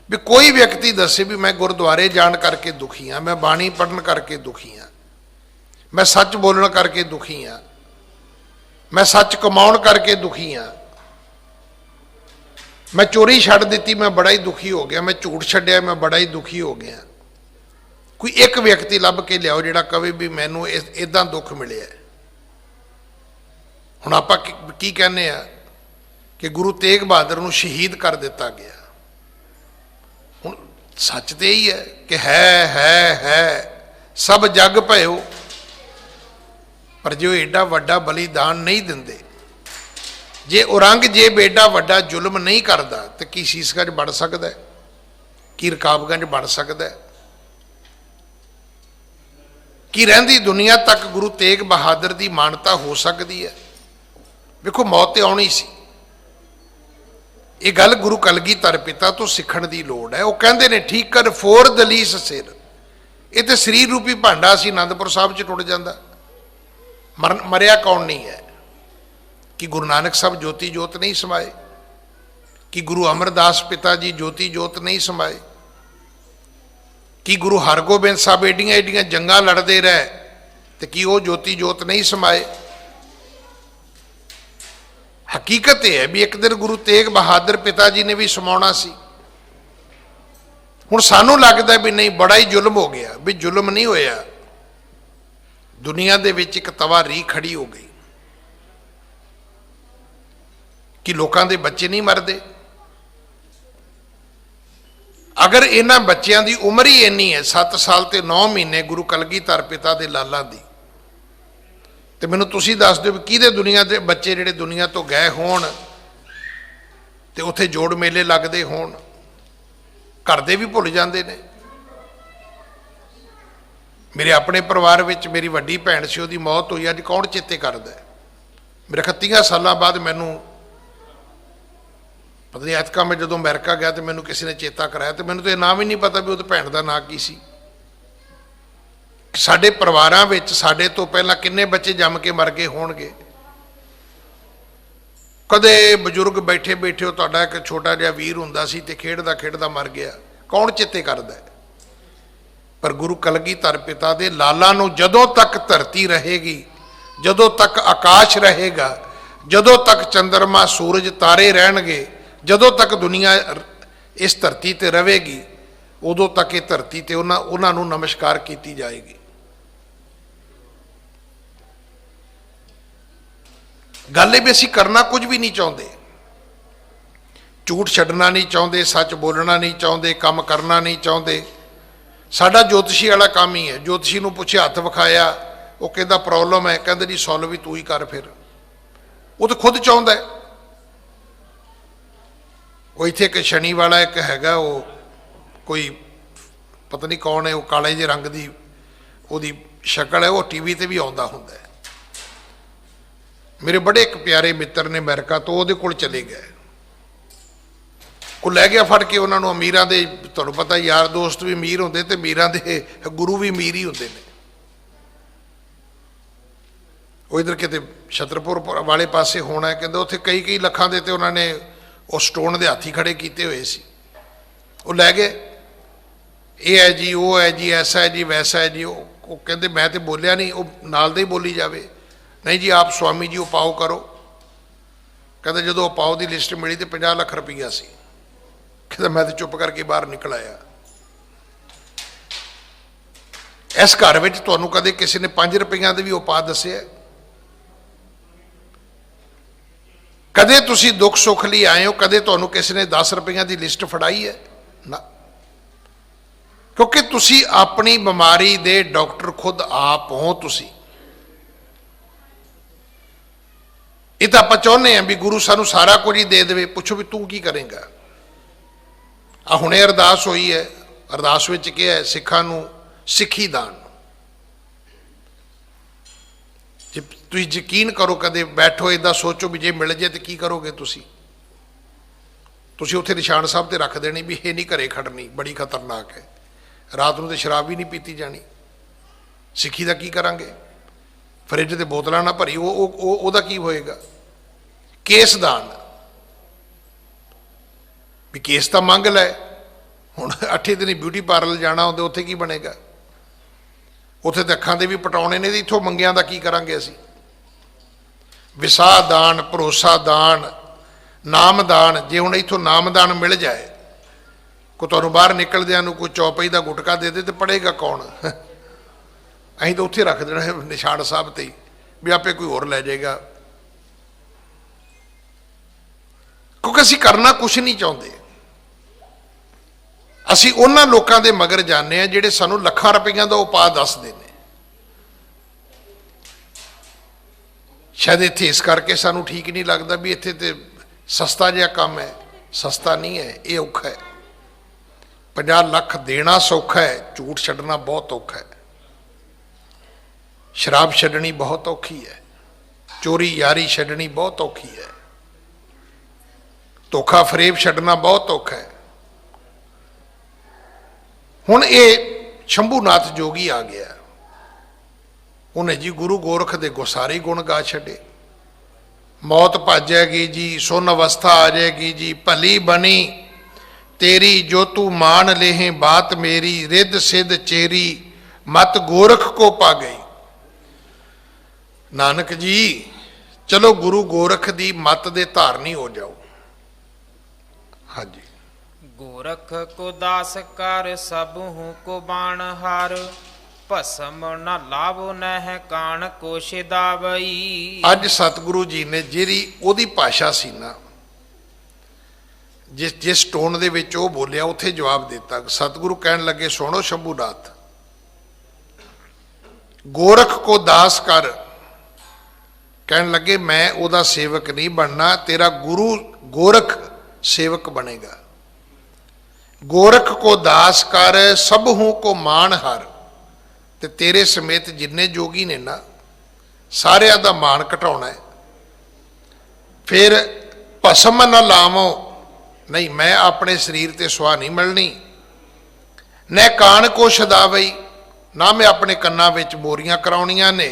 ਵੀ ਕੋਈ ਵਿਅਕਤੀ ਦੱਸੇ ਵੀ ਮੈਂ ਗੁਰਦੁਆਰੇ ਜਾਣ ਕਰਕੇ ਦੁਖੀ ਹਾਂ, ਮੈਂ ਬਾਣੀ ਪੜ੍ਹਨ ਕਰਕੇ ਦੁਖੀ ਹਾਂ, ਮੈਂ ਸੱਚ ਬੋਲਣ ਕਰਕੇ ਦੁਖੀ ਹਾਂ, ਮੈਂ ਸੱਚ ਕਮਾਉਣ ਕਰਕੇ ਦੁਖੀ ਹਾਂ, ਮੈਂ ਚੋਰੀ ਛੱਡ ਦਿੱਤੀ ਮੈਂ ਬੜਾ ਹੀ ਦੁਖੀ ਹੋ ਗਿਆ, ਮੈਂ ਝੂਠ ਛੱਡਿਆ ਮੈਂ ਬੜਾ ਹੀ ਦੁਖੀ ਹੋ ਗਿਆ। ਕੋਈ ਇੱਕ ਵਿਅਕਤੀ ਲੱਭ ਕੇ ਲਿਆਓ ਜਿਹੜਾ ਕਵੇ ਵੀ ਮੈਨੂੰ ਇਦਾਂ ਦੁੱਖ ਮਿਲਿਆ। ਹੁਣ ਆਪਾਂ ਕੀ ਕਹਿੰਦੇ ਆ ਕਿ ਗੁਰੂ ਤੇਗ ਬਹਾਦਰ ਨੂੰ ਸ਼ਹੀਦ ਕਰ ਦਿੱਤਾ ਗਿਆ। ਹੁਣ ਸੱਚ ਤੇ ਇਹੀ ਹੈ ਕਿ ਹੈ ਸਭ ਜਗ ਭਇਓ। ਪਰ ਜੇ ਉਹ ਏਡਾ ਵੱਡਾ ਬਲੀਦਾਨ ਨਹੀਂ ਦਿੰਦੇ, ਜੇ ਔਰੰਗਜ਼ੇਬ ਏਡਾ ਵੱਡਾ ਜ਼ੁਲਮ ਨਹੀਂ ਕਰਦਾ ਤੇ ਕੀ ਸੀਸਗੰਜ ਬਣ ਸਕਦਾ ਹੈ? ਕੀ ਰਕਾਬਗੰਜ ਬਣ ਸਕਦਾ ਹੈ? ਕੀ ਰਹਿੰਦੀ ਦੁਨੀਆ ਤੱਕ ਗੁਰੂ ਤੇਗ ਬਹਾਦਰ ਦੀ ਮਾਨਤਾ ਹੋ ਸਕਦੀ ਹੈ? ਵੇਖੋ, ਮੌਤ ਤੇ ਆਉਣੀ ਸੀ। ਇਹ ਗੱਲ ਗੁਰੂ ਕਲਗੀਧਰ ਪਿਤਾ ਤੋਂ ਸਿੱਖਣ ਦੀ ਲੋੜ ਹੈ। ਉਹ ਕਹਿੰਦੇ ਨੇ, ਠੀਕ ਕਰ ਫੋਰ ਦਲੀਸ ਸਿਰ। ਇਹ ਤੇ ਸਰੀਰ ਰੂਪੀ ਭਾਂਡਾ ਸੀ, ਆਨੰਦਪੁਰ ਸਾਹਿਬ 'ਚ ਟੁੱਟ ਜਾਂਦਾ। ਮਰਿਆ ਕੌਣ ਨਹੀਂ ਹੈ? ਕਿ ਗੁਰੂ ਨਾਨਕ ਸਾਹਿਬ ਜੋਤੀ ਜੋਤ ਨਹੀਂ ਸਮਾਏ? ਕਿ ਗੁਰੂ ਅਮਰਦਾਸ ਪਿਤਾ ਜੀ ਜੋਤੀ ਜੋਤ ਨਹੀਂ ਸਮਾਏ? ਕਿ ਗੁਰੂ ਹਰਗੋਬਿੰਦ ਸਾਹਿਬ ਏਡੀਆਂ ਏਡੀਆਂ ਜੰਗਾਂ ਲੜਦੇ ਰਹੇ ਤੇ ਕੀ ਉਹ ਜੋਤੀ ਜੋਤ ਨਹੀਂ ਸਮਾਏ? ਹਕੀਕਤ ਇਹ ਹੈ ਵੀ ਇੱਕ ਦਿਨ ਗੁਰੂ ਤੇਗ ਬਹਾਦਰ ਪਿਤਾ ਜੀ ਨੇ ਵੀ ਸਮਾਉਣਾ ਸੀ। ਹੁਣ ਸਾਨੂੰ ਲੱਗਦਾ ਵੀ ਨਹੀਂ, ਬੜਾ ਹੀ ਜ਼ੁਲਮ ਹੋ ਗਿਆ। ਵੀ ਜ਼ੁਲਮ ਨਹੀਂ ਹੋਇਆ, ਦੁਨੀਆ ਦੇ ਵਿੱਚ ਇੱਕ ਤਵਾ ਰੀ ਖੜੀ ਹੋ ਗਈ ਕਿ ਲੋਕਾਂ ਦੇ ਬੱਚੇ ਨਹੀਂ ਮਰਦੇ। ਅਗਰ ਇਹਨਾਂ ਬੱਚਿਆਂ ਦੀ ਉਮਰ ਹੀ ਇੰਨੀ ਹੈ, 7 ਸਾਲ ਤੇ 9 ਮਹੀਨੇ ਗੁਰੂ ਕਲਗੀਧਰ ਪਿਤਾ ਦੇ ਲਾਲਾਂ ਦੀ, ਤੇ ਮੈਨੂੰ ਤੁਸੀਂ ਦੱਸ ਦਿਓ ਵੀ ਕਿਹਦੇ ਦੁਨੀਆ ਦੇ ਬੱਚੇ ਜਿਹੜੇ ਦੁਨੀਆ ਤੋਂ ਗਏ ਹੋਣ ਤੇ ਉੱਥੇ ਜੋੜ ਮੇਲੇ ਲੱਗਦੇ ਹੋਣ, ਘਰ ਦੇ ਵੀ ਭੁੱਲ ਜਾਂਦੇ ਨੇ। ਮੇਰੇ ਆਪਣੇ ਪਰਿਵਾਰ ਵਿੱਚ ਮੇਰੀ ਵੱਡੀ ਭੈਣ ਸੀ, ਉਹਦੀ ਮੌਤ ਹੋਈ, ਅੱਜ ਕੌਣ ਚੇਤੇ ਕਰਦਾ? ਮੇਰੇ 30 ਸਾਲਾਂ ਬਾਅਦ ਮੈਨੂੰ ਪਤਾ ਨਹੀਂ, ਐਤਕਾਂ ਮੈਂ ਜਦੋਂ ਅਮਰੀਕਾ ਗਿਆ ਤੇ ਮੈਨੂੰ ਕਿਸੇ ਨੇ ਚੇਤਾ ਕਰਾਇਆ, ਤੇ ਮੈਨੂੰ ਤਾਂ ਇਹ ਨਾਮ ਹੀ ਨਹੀਂ ਪਤਾ ਵੀ ਉਹਦੀ ਭੈਣ ਦਾ ਨਾਂ ਕੀ ਸੀ। ਸਾਡੇ ਪਰਿਵਾਰਾਂ ਵਿੱਚ ਸਾਡੇ ਤੋਂ ਪਹਿਲਾਂ ਕਿੰਨੇ ਬੱਚੇ ਜੰਮ ਕੇ ਮਰ ਗਏ ਹੋਣਗੇ। ਕਦੇ ਬਜ਼ੁਰਗ ਬੈਠੇ ਬੈਠੇ ਉਹ ਤੁਹਾਡਾ ਇੱਕ ਛੋਟਾ ਜਿਹਾ ਵੀਰ ਹੁੰਦਾ ਸੀ ਤੇ ਖੇਡਦਾ ਖੇਡਦਾ ਮਰ ਗਿਆ, ਕੌਣ ਚੇਤੇ ਕਰਦਾ? ਪਰ ਗੁਰੂ ਕਲਗੀਧਰ ਪਿਤਾ ਦੇ ਲਾਲਾਂ ਨੂੰ ਜਦੋਂ ਤੱਕ ਧਰਤੀ ਰਹੇਗੀ, ਜਦੋਂ ਤੱਕ ਆਕਾਸ਼ ਰਹੇਗਾ, ਜਦੋਂ ਤੱਕ ਚੰਦਰਮਾ ਸੂਰਜ ਤਾਰੇ ਰਹਿਣਗੇ, ਜਦੋਂ ਤੱਕ ਦੁਨੀਆ ਇਸ ਧਰਤੀ ਤੇ ਰਹੇਗੀ, ਉਦੋਂ ਤੱਕ ਇਹ ਧਰਤੀ ਤੇ ਉਹਨਾਂ ਨੂੰ ਨਮਸਕਾਰ ਕੀਤੀ ਜਾਏਗੀ। ਗੱਲ ਇਹ ਵੀ ਅਸੀਂ ਕਰਨਾ ਕੁਝ ਵੀ ਨਹੀਂ ਚਾਹੁੰਦੇ, ਝੂਠ ਛੱਡਣਾ ਨਹੀਂ ਚਾਹੁੰਦੇ, ਸੱਚ ਬੋਲਣਾ ਨਹੀਂ ਚਾਹੁੰਦੇ, ਕੰਮ ਕਰਨਾ ਨਹੀਂ ਚਾਹੁੰਦੇ। ਸਾਡਾ ਜੋਤਸ਼ੀ ਵਾਲਾ ਕੰਮ ਹੀ ਹੈ। ਜੋਤਸ਼ੀ ਨੂੰ ਪੁੱਛਿਆ, ਹੱਥ ਵਿਖਾਇਆ, ਉਹ ਕਹਿੰਦਾ ਪ੍ਰੋਬਲਮ ਹੈ, ਕਹਿੰਦੇ ਜੀ ਸੋਲਵ ਵੀ ਤੂੰ ਹੀ ਕਰ। ਫਿਰ ਉਹ ਤਾਂ ਖੁਦ ਚਾਹੁੰਦਾ ਹੈ। ਉਹ ਇੱਥੇ ਇੱਕ ਸ਼ਨੀ ਵਾਲਾ ਇੱਕ ਹੈਗਾ, ਉਹ ਕੋਈ ਪਤਾ ਨਹੀਂ ਕੌਣ ਹੈ, ਉਹ ਕਾਲੇ ਜਿਹੇ ਰੰਗ ਦੀ ਉਹਦੀ ਸ਼ਕਲ ਹੈ, ਉਹ ਟੀਵੀ ਤੇ ਵੀ ਆਉਂਦਾ ਹੁੰਦਾ ਹੈ। ਮੇਰੇ ਬੜੇ ਇੱਕ ਪਿਆਰੇ ਮਿੱਤਰ ਨੇ ਅਮਰੀਕਾ ਤੋਂ, ਉਹਦੇ ਕੋਲ ਚਲੇ ਗਏ, ਉਹ ਲੈ ਗਿਆ ਫੜ ਕੇ ਉਹਨਾਂ ਨੂੰ। ਅਮੀਰਾਂ ਦੇ ਤੁਹਾਨੂੰ ਪਤਾ ਯਾਰ ਦੋਸਤ ਵੀ ਅਮੀਰ ਹੁੰਦੇ ਤੇ ਅਮੀਰਾਂ ਦੇ ਗੁਰੂ ਵੀ ਅਮੀਰ ਹੀ ਹੁੰਦੇ ਨੇ। ਉਹ ਇਧਰ ਕਿਤੇ ਛਤਰਪੁਰ ਵਾਲੇ ਪਾਸੇ ਹੋਣਾ, ਕਹਿੰਦੇ ਉੱਥੇ ਕਈ ਲੱਖਾਂ ਦੇ ਤੇ ਉਹਨਾਂ ਨੇ ਉਹ ਸਟੋਨ ਦੇ ਹਾਥੀ ਖੜੇ ਕੀਤੇ ਹੋਏ ਸੀ। ਉਹ ਲੈ ਗਏ, ਇਹ ਹੈ ਜੀ, ਉਹ ਹੈ ਜੀ, ਐਸਾ ਹੈ ਜੀ, ਵੈਸਾ ਹੈ ਜੀ। ਉਹ ਕਹਿੰਦੇ ਮੈਂ ਤੇ ਬੋਲਿਆ ਨਹੀਂ, ਉਹ ਨਾਲ ਦੇ ਹੀ ਬੋਲੀ ਜਾਵੇ। ਨਹੀਂ ਜੀ ਆਪ ਸਵਾਮੀ ਜੀ ਉਪਾਓ ਕਰੋ। ਕਹਿੰਦੇ ਜਦੋਂ ਉਪਾਓ ਦੀ ਲਿਸਟ ਮਿਲੀ ਤੇ 50 ਲੱਖ ਰੁਪਈਆ ਸੀ। ਕਹਿੰਦਾ ਮੈਂ ਤੇ ਚੁੱਪ ਕਰਕੇ ਬਾਹਰ ਨਿਕਲ ਆਇਆ। ਇਸ ਘਰ ਵਿੱਚ ਤੁਹਾਨੂੰ ਕਦੇ ਕਿਸੇ ਨੇ 5 ਰੁਪਈਆਂ ਦੇ ਵੀ ਉਪਾਅ ਦੱਸਿਆ? ਕਦੇ ਤੁਸੀਂ ਦੁੱਖ ਸੁੱਖ ਲਈ ਆਏ ਹੋ, ਕਦੇ ਤੁਹਾਨੂੰ ਕਿਸੇ ਨੇ 10 ਰੁਪਈਆਂ ਦੀ ਲਿਸਟ ਫੜਾਈ ਹੈ? ਨਾ, ਕਿਉਂਕਿ ਤੁਸੀਂ ਆਪਣੀ ਬਿਮਾਰੀ ਦੇ ਡਾਕਟਰ ਖੁਦ ਆਪ ਹੋ। ਤੁਸੀਂ ਇਹ ਤਾਂ ਆਪਾਂ ਚਾਹੁੰਦੇ ਹਾਂ ਵੀ ਗੁਰੂ ਸਾਨੂੰ ਸਾਰਾ ਕੁਝ ਹੀ ਦੇ ਦੇਵੇ। ਪੁੱਛੋ ਵੀ ਤੂੰ ਕੀ ਕਰੇਗਾ? ਆ ਹੁਣੇ ਅਰਦਾਸ ਹੋਈ ਹੈ, ਅਰਦਾਸ ਵਿੱਚ ਕਿਹਾ ਹੈ ਸਿੱਖਾਂ ਨੂੰ ਸਿੱਖੀ ਦਾਨ। ਜੇ ਤੁਸੀਂ ਯਕੀਨ ਕਰੋ, ਕਦੇ ਬੈਠੋ ਇੱਦਾਂ ਸੋਚੋ ਵੀ ਜੇ ਮਿਲ ਜੇ ਤੇ ਕੀ ਕਰੋਗੇ ਤੁਸੀਂ? ਤੁਸੀਂ ਉੱਥੇ ਨਿਸ਼ਾਨ ਸਾਹਿਬ ਤੇ ਰੱਖ ਦੇਣੀ ਵੀ ਇਹ ਨਹੀਂ ਘਰੇ ਖੜਨੀ, ਬੜੀ ਖਤਰਨਾਕ ਹੈ। ਰਾਤ ਨੂੰ ਤੇ ਸ਼ਰਾਬ ਵੀ ਨਹੀਂ ਪੀਤੀ ਜਾਣੀ। ਸਿੱਖੀ ਦਾ ਕੀ ਕਰਾਂਗੇ? ਫਰਿੱਜ ਤੇ ਬੋਤਲਾਂ ਨਾ ਭਰੀ, ਉਹਦਾ ਕੀ ਹੋਏਗਾ? ਕੇਸ ਦਾਨ, ਵੀ ਕੇਸ ਤਾਂ ਮੰਗ ਲੈ। ਹੁਣ 8 ਦਿਨ ਬਿਊਟੀ ਪਾਰਲਰ ਜਾਣਾ ਹੁੰਦੇ, ਉੱਥੇ ਕੀ ਬਣੇਗਾ? ਉੱਥੇ ਤਾਂ ਅੱਖਾਂ ਦੇ ਵੀ ਪਟਾਉਣੇ ਨੇ, ਇੱਥੋਂ ਮੰਗਿਆਂ ਦਾ ਕੀ ਕਰਾਂਗੇ ਅਸੀਂ? ਵਿਸਾਹ ਦਾਨ, ਭਰੋਸਾ ਦਾਨ, ਨਾਮ ਦਾਨ। ਜੇ ਹੁਣ ਇੱਥੋਂ ਨਾਮ ਦਾਨ ਮਿਲ ਜਾਏ, ਕੋਈ ਤੁਹਾਨੂੰ ਬਾਹਰ ਨਿਕਲਦਿਆਂ ਨੂੰ ਕੋਈ ਚੌਪਈ ਦਾ ਗੁਟਕਾ ਦੇ ਦੇ ਤੇ ਪੜੇਗਾ ਕੌਣ? ਅਸੀਂ ਤਾਂ ਉੱਥੇ ਰੱਖ ਦੇਣਾ ਨਿਸ਼ਾਨ ਸਾਹਿਬ ਤੇ ਹੀ, ਵੀ ਆਪੇ ਕੋਈ ਹੋਰ ਲੈ ਜਾਏਗਾ। ਕਿਉਂਕਿ ਅਸੀਂ ਕਰਨਾ ਕੁਛ ਨਹੀਂ ਚਾਹੁੰਦੇ। ਅਸੀਂ ਉਹਨਾਂ ਲੋਕਾਂ ਦੇ ਮਗਰ ਜਾਂਦੇ ਹਾਂ ਜਿਹੜੇ ਸਾਨੂੰ ਲੱਖਾਂ ਰੁਪਈਆਂ ਦਾ ਉਪਾਅ ਦੱਸਦੇ ਨੇ। शायद इत्थे इस करके सानू ठीक नहीं लगता भी इत्थे ते सस्ता जिहा काम है। सस्ता नहीं है, ये औखा है। 50 लाख देना सौखा है, झूठ छड्डना बहुत औखा है। शराब छड्डनी बहुत औखी है, चोरी यारी छड्डनी बहुत औखी है, धोखा फरेब छड्डना बहुत औखा है। हुण ये शंभूनाथ जोगी आ गया, उन्हें जी गुरु गोरख दे गुसारे गुण गा छड्डे। मौत भाजैगी जी, सुन अवस्था आ जाएगी जी, भली बनी तेरी जो तू मान लेहे बात मेरी, रिद सिद्ध चेरी मत गोरख को पा गई। नानक जी चलो गुरु गोरख दी मत दे धारनी हो जाओ। हाँ जी।
गोरख को दास कर सबहु को बाण हार, भस्म न लाभो नह कान को शिदावई।
अज सतगुरु जी ने जिहड़ी ओदी भाषा सी ना, जिस टोन दे विच वो बोलिया उत्थे जवाब दिता। सतगुरु कहन लगे सुनो शंभूनाथ, गोरख को दास कर, कहन लगे मैं ओदा सेवक नहीं बनना, तेरा गुरु गोरख सेवक बनेगा। गोरख को दास कर सबहू को मान हर, ते तेरे समेत जिन्ने जोगी ने ना सारिया दा मान घटाउणा है। फिर भस्म न लावो, नहीं मैं अपने शरीर ते सुहा नहीं मिलनी। न कान को छदावई, ना मैं अपने कन्ना विच मोरियां कराउणियां ने,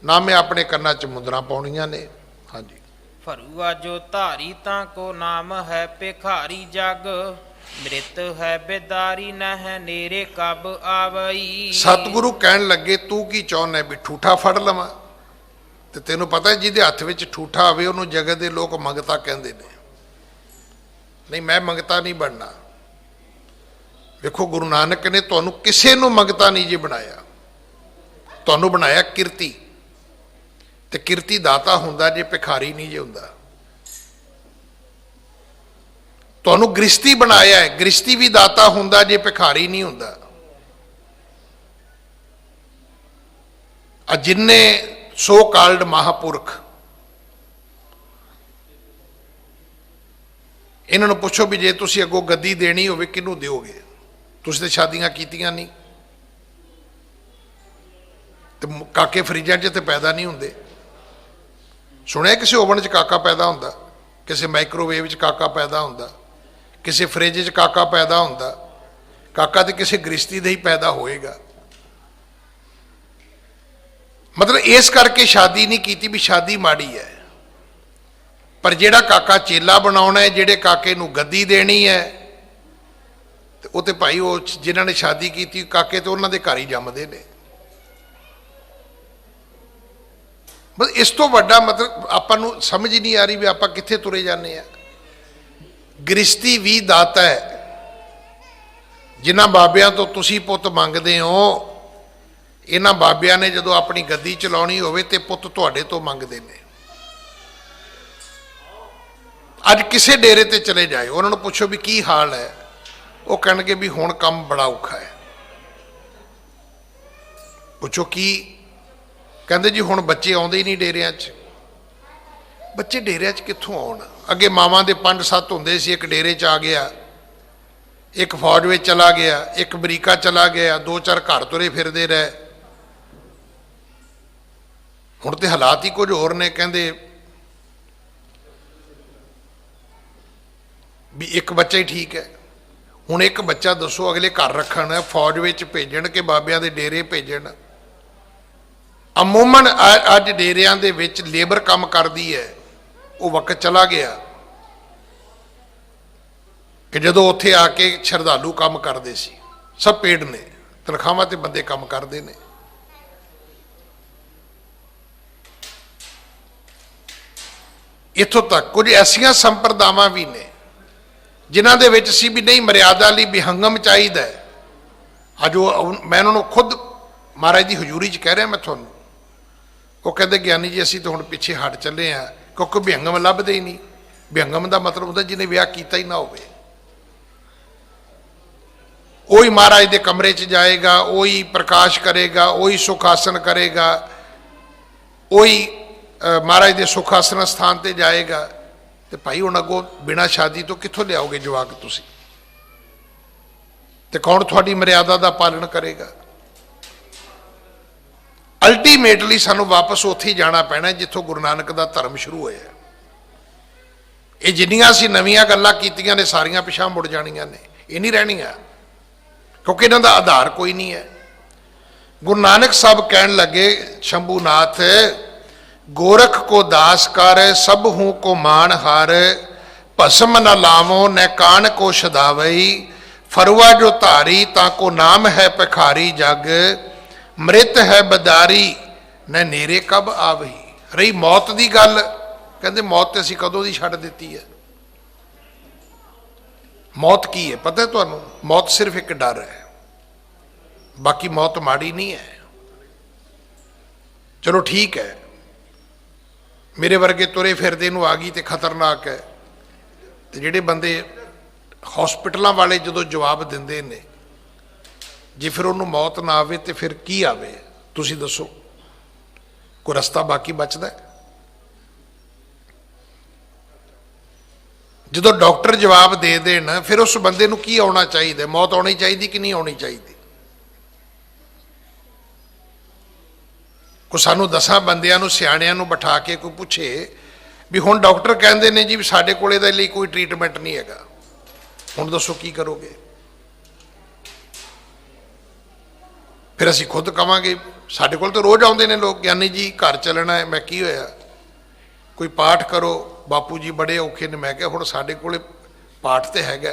ना मैं अपने कन्ना च मुद्रा पाउणियां ने। हाँ जी।
फरुआ जो धारी ता को नाम है भिखारी जग, मृत है बेदारी न है नेरे कब आवई। सतगुरु
कहन लगे तू की चाहुंदा भी ठूठा फड़ लवां? ते तैनूं पता है जिहदे हत्थ विच ठूठा होवे उहनूं जगत दे लोक मंगता कहंदे ने। नहीं मैं मंगता नहीं बनना। देखो गुरु नानक ने तुहानूं किसे नूं मंगता नहीं जी बनाया, तुहानूं बनाया किरती, ते किरती दाता हुंदा जे भिखारी नहीं जे हुंदा। तुहानूं गृहस्थी बनाया है, गृहस्थी भी दाता हुंदा जे भिखारी नहीं हुंदा। जिन्ने सो काल्ड महापुरख, इन्होंने पुछो भी जे तुसीं अगों गद्दी देनी होवे किहनूं दिओगे? तुसीं ते शादियां कीतियां नहीं, ते काके फ्रिजां 'च ते पैदा नहीं हुंदे। सुनिया किसी ओवन 'च काका पैदा हुंदा, किसी माइक्रोवेव 'च काका पैदा हुंदा, किसी फ्रिज 'च काका पैदा हुंदा। काका तो किसी गृहस्थी दे ही पैदा होएगा। मतलब इस करके शादी नहीं की भी शादी माड़ी है, पर जेड़ा काका चेला बनाउणा है, जेड़े काके नूं गद्दी देनी है, तो वो तो भाई वो जिन्हां ने शादी की काके तो उन्हां दे घर ही जमदे ने। मतलब इस तो वड्डा मतलब आपां नूं समझ ही नहीं आ रही भी आपां कित्थे तुरे जाने आ। गृहस्थी भी दाता है। जिन्हां बाबियां तो तुसीं पुੱਤ मंगदे हो, इन्हां बाबियां ने जदों अपनी गद्दी चलाउणी होवे ते पुੱਤ तुहाडे तो मंगदे ने। अज किसे डेरे ते चले जाए, उन्होंने पुछो भी की हाल है, वो कहणगे भी हुण काम बड़ा औखा है। पुछो की, कहंदे जी हुण बच्चे आउंदे ही नहीं डेरियां 'च। बच्चे डेरियां 'च कित्थों आउण? अगे मावां दे 5-7 हुंदे सी, एक डेरे 'च आ गया, एक फौज में चला गया, एक अमरीका चला गया, 2-4 घर तुरे फिरदे रहे। हुण ते हालात ही कुछ होर ने। कहंदे भी एक बच्चा ही ठीक है। हुण एक बच्चा दसो अगले घर रखण, फौज में भेजण के बाबियां दे डेरे भेजण। अमूमन अज डेरियां दे विच लेबर काम करदी है, वो वक्त चला गया कि जदों उत्थे आके श्रद्धालु काम करते सी। सब पेड़ ने, तनखावां ते बंदे काम करते ने। इत्थों तक कुछ ऐसियां संप्रदावां भी ने जिन्हां दे विच सी भी नहीं मर्यादा लई विहंगम चाहिदा है। अज मैं उन्होंने खुद महाराज की हजूरी च कह रहा मैं तुहानूं, वो कहते ज्ञानी जी असीं तो हुण पिछे हट चले हैं, क्योंकि विहंगम लभदे ही नहीं। विहंगम का मतलब होंदा जिन्हें विआह कीता ही ना होवे। वही महाराज के कमरे च जाएगा, वही प्रकाश करेगा, वही सुखासन करेगा, वही महाराज के सुख आसन स्थान पर जाएगा, तो भाई हुण अगों बिना शादी तो कित्थों लियाओगे जवाक तुसीं? ते कौन थोड़ी मर्यादा का पालन करेगा? अल्टीमेटली सानू वापस उत्थे ही जाना पैना जिथों गुरु नानक का धर्म शुरू होया। ये जिन्नियां असीं नवीआं गल्लां कीतियां ने सारियां पिछां मुड़ जाणियां ने, ये नहीं रहणियां, क्योंकि इन्हां दा आधार कोई नहीं है। गुरु नानक साहब कहण लगे, शंभूनाथ गोरख को दास कर, सब हूँ को मान हार, भस्म न लावो न कान को शदावई, फरुआ जो धारी ताको नाम है भिखारी जग, मृत है बदारी न नेरे कब आवही। रही मौत की गल, कहते मौत तो असीं कदों दी छड्ड दित्ती है। मौत की है पता है तुहानूं? मौत सिर्फ एक डर है, बाकी मौत माड़ी नहीं है। चलो ठीक है, मेरे वर्गे तुरे फिरदे नूं आ गई तो खतरनाक है, तो जिहड़े बंदे हॉस्पिटलों वाले जो जवाब देंदे ने, जे फिर उन्होंने मौत ना आवे तो फिर की आवे? तुसीं दसो, कोई रस्ता बाकी बचदा है? जो डॉक्टर जवाब दे देन फिर उस बंदे नूं की आउणा चाहिए? मौत आउणी चाहिए कि नहीं आउणी चाहिए? कोई सानू 10 बंदियां नूं सियाणियां नूं बिठा के कोई पूछे भी हुण डॉक्टर कहंदे ने जी भी साडे कोल इहदे लई कोई ट्रीटमेंट नहीं हैगा, हुण दसो की करोगे? फिर असीं खुद कहांगे, साडे कोल तो रोज़ आउंदे ने लोग, ज्ञानी जी घर चलना है, मैं की होया, कोई पाठ करो, बापू जी बड़े औखे ने। मैं कहा हुण साडे कोले पाठ तो हैगा,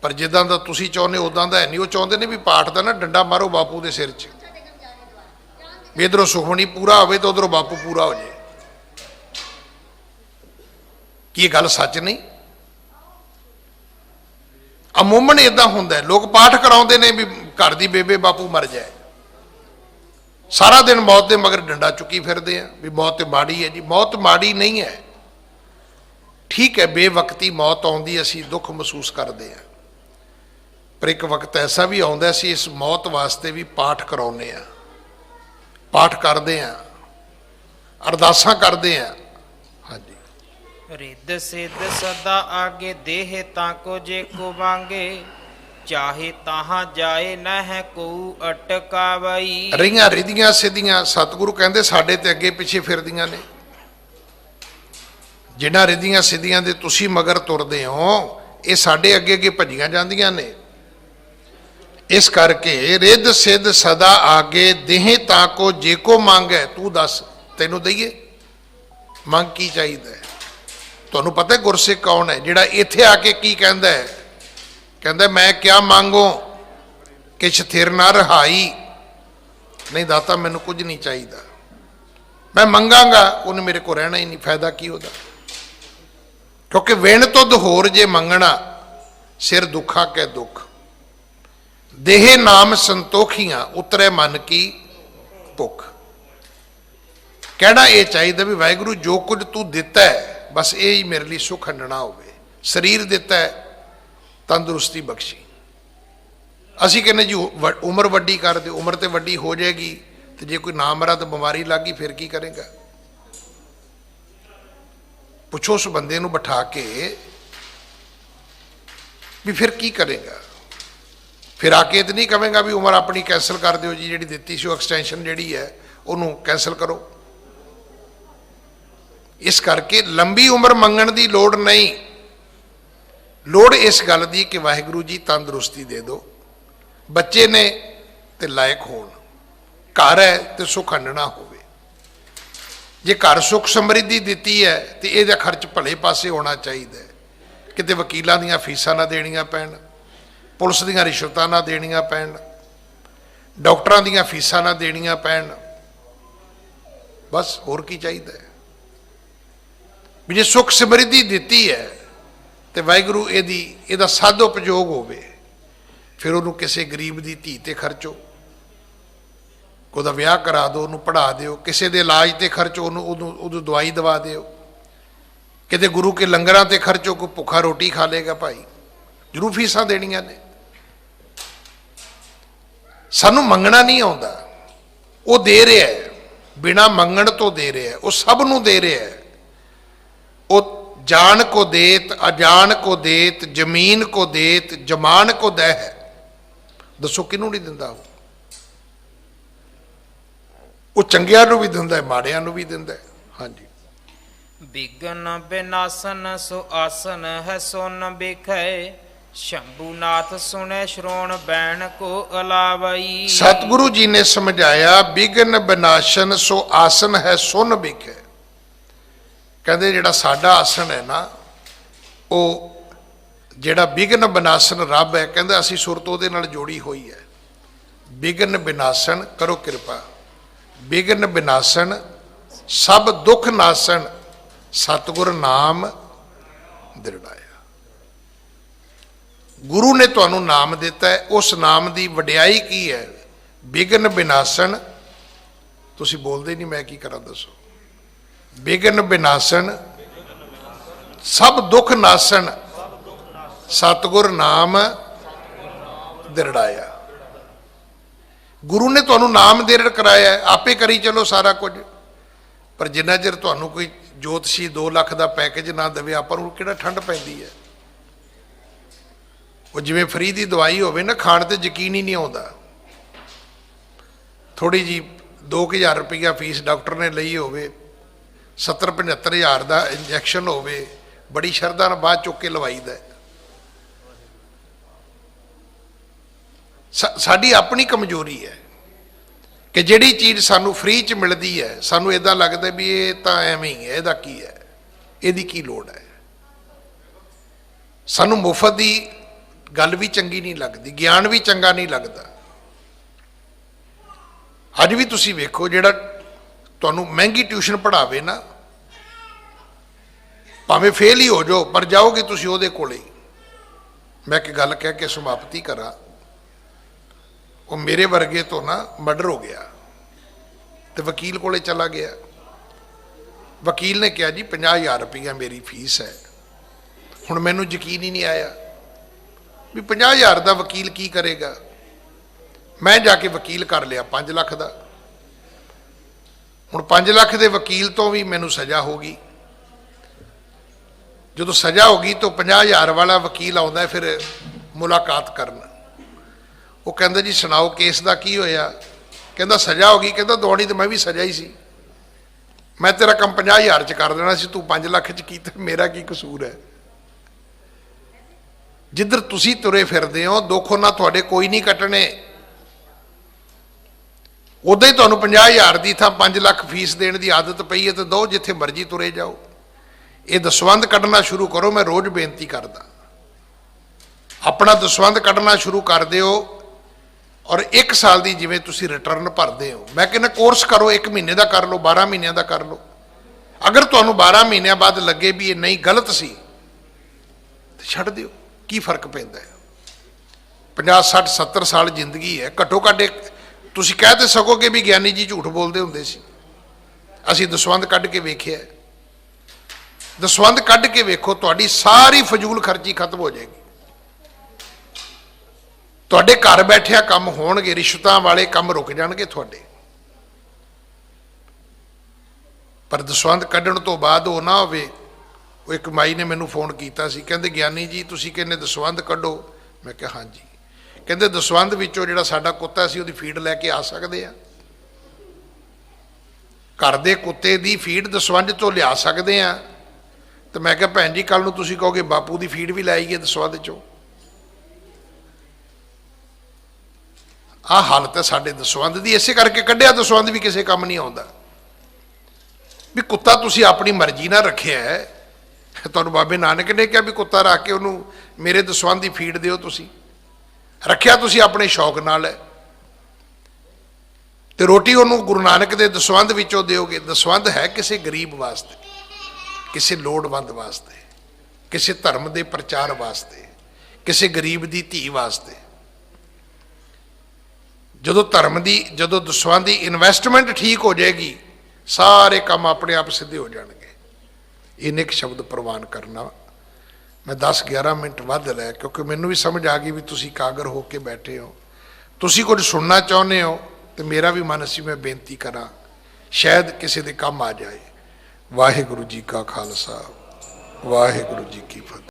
पर जिद्दां दा तुसीं चाहुंदे उदां दा है नहीं। वो चाहुंदे ने भी पाठ दा ना डंडा मारो बापू दे सिर 'च, भी इधरों सुखमनी पूरा होवे तो उधरों बापू पूरा हो जाए। की गल सच नहीं? अमूमन इदां हुंदा है, लोग पाठ कराउंदे ने भी घर दी बेबे बापू मर जाए, सारा दिन मौत के मगर डंडा चुकी फिरदे हैं भी मौत माड़ी है। जी मौत माड़ी नहीं है, ठीक है बेवकती मौत आउंदी, असीं दुख महसूस करते हैं, पर एक वक्त ऐसा भी आउंदा असीं इस मौत वास्ते भी पाठ कराउने आ, पाठ करते हैं, अरदासां करते हैं। हाँ जी,
रिद्ध सिद्ध सदा आगे देह ताको जे को मांगे, चाहे तहां जाए न है को अटकावई।
रहियां रिधियां सिद्धियां सतगुरु कहंदे साडे ते अगे पिछे फिरदियां ने, जिन्हां रिधियां सिद्धियां दे तुसीं मगर तुरदे हो, ये साडे अगे अगे भजियां जांदियां ने। इस करके रिद्ध सिद्ध सदा आगे देह ताको जे को मांगे, तू दस तैनू दईए, मंग की चाहिए? तुहानू पता है गुरसिख कौन है जिहड़ा इत्थे आके की कहंदा है? कहंदा मैं क्या मांगो किछ थिर ना रहाई, नहीं दाता मैनू कुछ नहीं चाहिए, मैं मंगांगा उन्हें मेरे को रहना ही नहीं, फायदा की होदा? क्योंकि विण तुद होर जे मंगना, सिर दुखा कै दुख, देह नाम संतोखियां उतरे मन की भुख। कहना यह चाहिए भी वाहिगुरू जो कुछ तू दिता है बस यही मेरे लिए सुख हंडना होवे। शरीर दिता है, तंदुरुस्ती बख्शी, असी कहने जी उम्र वड्डी कर दे, उम्र तो वड्डी हो जाएगी, तो जे कोई ना मरा तो बीमारी लग गई फिर की करेगा? पुछो उस बंदे नूं बिठा के भी फिर की करेगा? फिर आके तो नहीं कहेगा भी उम्र अपनी कैंसल कर दो जी, जी दी सी एक्सटेंशन जी है उन्होंने कैंसल करो। इस करके लंबी उम्र मंगण की लोड़ नहीं, लोड़ इस गल की कि वाहिगुरू जी तंदुरुस्ती दे दो, बच्चे ने तो लायक होण, घर है तो सुख हंडना होवे। जे घर सुख समृद्धि दिती है तो यह खर्च भले पासे होना चाहिए, किते वकीलों दीयां फीसां ना देनियां पैण, पुलिस दीयां रिश्वतां ना देनियां पैण, डॉक्टरां दीयां फीसां ना देनियां पैण, बस होर की चाहिए? भी जे सुख समृद्धि दिती है तो वाहिगुरू इहदा सदउपयोग होवे, फिर उन्होंने किसी गरीब की धी ते खर्चो, कोई विआह करा दो, उन्होंने पढ़ा दो, किसी के इलाज ते खर्चो, उदू दवाई दवा दो, किते गुरु के लंगरां ते खर्चो, कोई भुखा रोटी खा लेगा भाई, जरूर फीसां देनियां ने। सानू मंगना नहीं आउंदा, वो दे रहा है, ਬਿਨਾਂ ਮੰਗਣ ਤੋਂ ਦੇ ਰਿਹਾ, ਉਹ ਸਭ ਨੂੰ ਦੇ ਰਿਹਾ। ਉਹ ਜਾन को देत, अजान को देत, जमीन को देत, जमान को दह है। दसो किनू नहीं दिंदा? वो चंगियां नूं भी दिंदा है, माड़ियां नूं भी दिंदा है। हाँ जी।
बिघन बिनासन सो आसन है सोन बिखै, शंभुनाथ सुने श्रोण बैन को अलावई।
सतगुरु जी ने समझाया, बिघन बिनाशन सो आसन है सुन बिखै। कहते जिहड़ा साडा आसन है ना, वो जिहड़ा बिघन बिनासन रब है, कहते असीं सुरत उहदे नाल जोड़ी हुई है। बिघन बिनासन, करो कृपा, बिघन बिनासन सब दुख नासन, सतगुर नाम दृढ़ाया। गुरु ने तुहानू नाम दिता है, उस नाम की वडियाई की है? बिघन बिनासन। तुसीं बोलदे नहीं, मैं की करा दसो? बिघन बिनासन सब दुख नासन, सतगुर नाम दृढ़ाया। गुरु ने तुहानू नाम दृढ़ कराया, आपे करी चलो सारा कुछ। पर जिन्ना चिर तुहानू कोई जोतशी 2 लाख का पैकेज ना देवे, आपां नूं किहड़ा ठंड पैंदी है। वो जिवें फ्री की दवाई होवे ना, खाण ते यकीन ही नहीं आउंदा। थोड़ी जी 2000 रुपया फीस डॉक्टर ने लई होवे, 70-75 हज़ार का इंजैक्शन होवे, बड़ी शरधा नाल बाहर चुक के लवाईदा। साडी अपनी कमजोरी है कि जिहड़ी चीज़ सानू फ्री च मिलती है, सानू इदां लगदा भी ये तां एवें ही है, इहदा की है, इहदी की लोड़ है। सानू मुफ्त की गल भी चंगी नहीं लगती, ज्ञान भी चंगा नहीं लगता। अज भी तुसीं वेखो, जिहड़ा तुहानू महंगी ट्यूशन पढ़ावे ना, भावें फेल ही हो जाओ, पर जाओगे तुसीं उहदे कोले। मैं एक गल कह के समाप्ति करा। वो मेरे वर्गे तो ना मर्डर हो गया, तो वकील कोले चला गया। वकील ने कहा जी 50,000 रुपया मेरी फीस है। हुण मैनूं यकीन ही नहीं आया भी 50,000 का वकील की करेगा। मैं जाके वकील कर लिया 5 लाख का। हुण 5 लाख के वकील तो भी मैनू सज़ा हो गई। जो सज़ा हो गई तो 50,000 वाला वकील आता है फिर मुलाकात करना। वो कहता जी सुनाओ केस का की होया? कहता सज़ा हो गई। कहता दौड़ी तो मैं भी सज़ा ही सी, मैं तेरा काम 50,000 च कर देना सी, तू 5 लाख च कीता, मेरा की कसूर है? जिधर तुसी तुरे फिरदे हो दुख ना तुहाडे कोई नहीं कटने। उदा ही तुहानू 50,000 की थां 5 लाख फीस देने की आदत पई है तो दो, जिथे मर्जी तुरे जाओ। ये दसवंध कढ़ना शुरू करो। मैं रोज़ बेनती करदा, अपना दसवंध कढ़ना शुरू कर दिओ और 1 साल की जिवें तुसीं रिटर्न भरदे हो। मैं कहना कोर्स करो, 1 महीने का कर लो, 12 महीनों का कर लो। अगर तुहानू 12 महीनों बाद लगे भी ये नहीं गलत सी तो छड्ड दिओ, की फर्क पैंदा है? 50, 60, 70 साल जिंदगी है, घट्टो घट्ट एक तुसीं कह ते सकोगे भी ज्ञानी जी झूठ बोलते हुंदे सी। असीं दसवंध कढ़ के वेखिआ। दसवंध कढ़ के वेखो, तुहाडी सारी फजूल खर्ची खत्म हो जाएगी। तुहाडे घर बैठिया काम होणगे, रिश्वतां वाले काम रुक जाणगे तुहाडे। पर दसवंध कढ़ण तो बाद वो ना होवे। वो एक माई ने मैनू फोन किया सी, कहंदे ज्ञानी जी तुसीं कहंदे दसवंध कढ़ो। मैं कहा हाँ जी। कहंदे दसवंध विचों जिहड़ा साडा कुत्ता सी उहदी फीड लैके आ सकदे आ? घर दे कुत्ते दी फीड दसवंध चों लिया सकदे आ? तो मैं कहा भैन जी कल नूं तुसीं कहोगे बापू दी फीड भी लाई है दसवंध चों। आ हालत है साडे दसवंध दी, इसे करके कढ़िया दसवंध भी किसी काम नहीं आउंदा। भी कुत्ता तुसीं अपनी मर्जी नाल रखिआ है। तुहानूं बाबे नानक ने कहा भी कुत्ता रख के उहनूं मेरे दसवंध दी फीड दिओ। तुसीं रखिआ तुसीं अपने शौक नाल है, ते रोटी उहनूं गुरु नानक दे दसवंध विचों दिओगे। दसवंध है किसी गरीब वास्ते, किसी लोड़वंद वास्ते, किसी धर्म के प्रचार वास्ते, किसी गरीब की धी वास्ते। जो धर्म की जो दसवंध की इन्वेस्टमेंट ठीक हो जाएगी, सारे काम अपने आप सीधे हो जाएंगे। इन्हें एक शब्द प्रवान करना। मैं 10-11 मिनट वध लिया क्योंकि मैनू भी समझ आ गई भी तुसी कागर हो के बैठे हो, तुसी कुछ सुनना चाहते हो। तो मेरा भी मन सी मैं बेनती करा ਸ਼ਾਇਦ ਕਿਸੇ ਦੇ ਕੰਮ ਆ ਜਾਏ। ਵਾਹਿਗੁਰੂ ਜੀ ਕਾ ਖਾਲਸਾ, ਵਾਹਿਗੁਰੂ ਜੀ ਕੀ ਫਤਿਹ।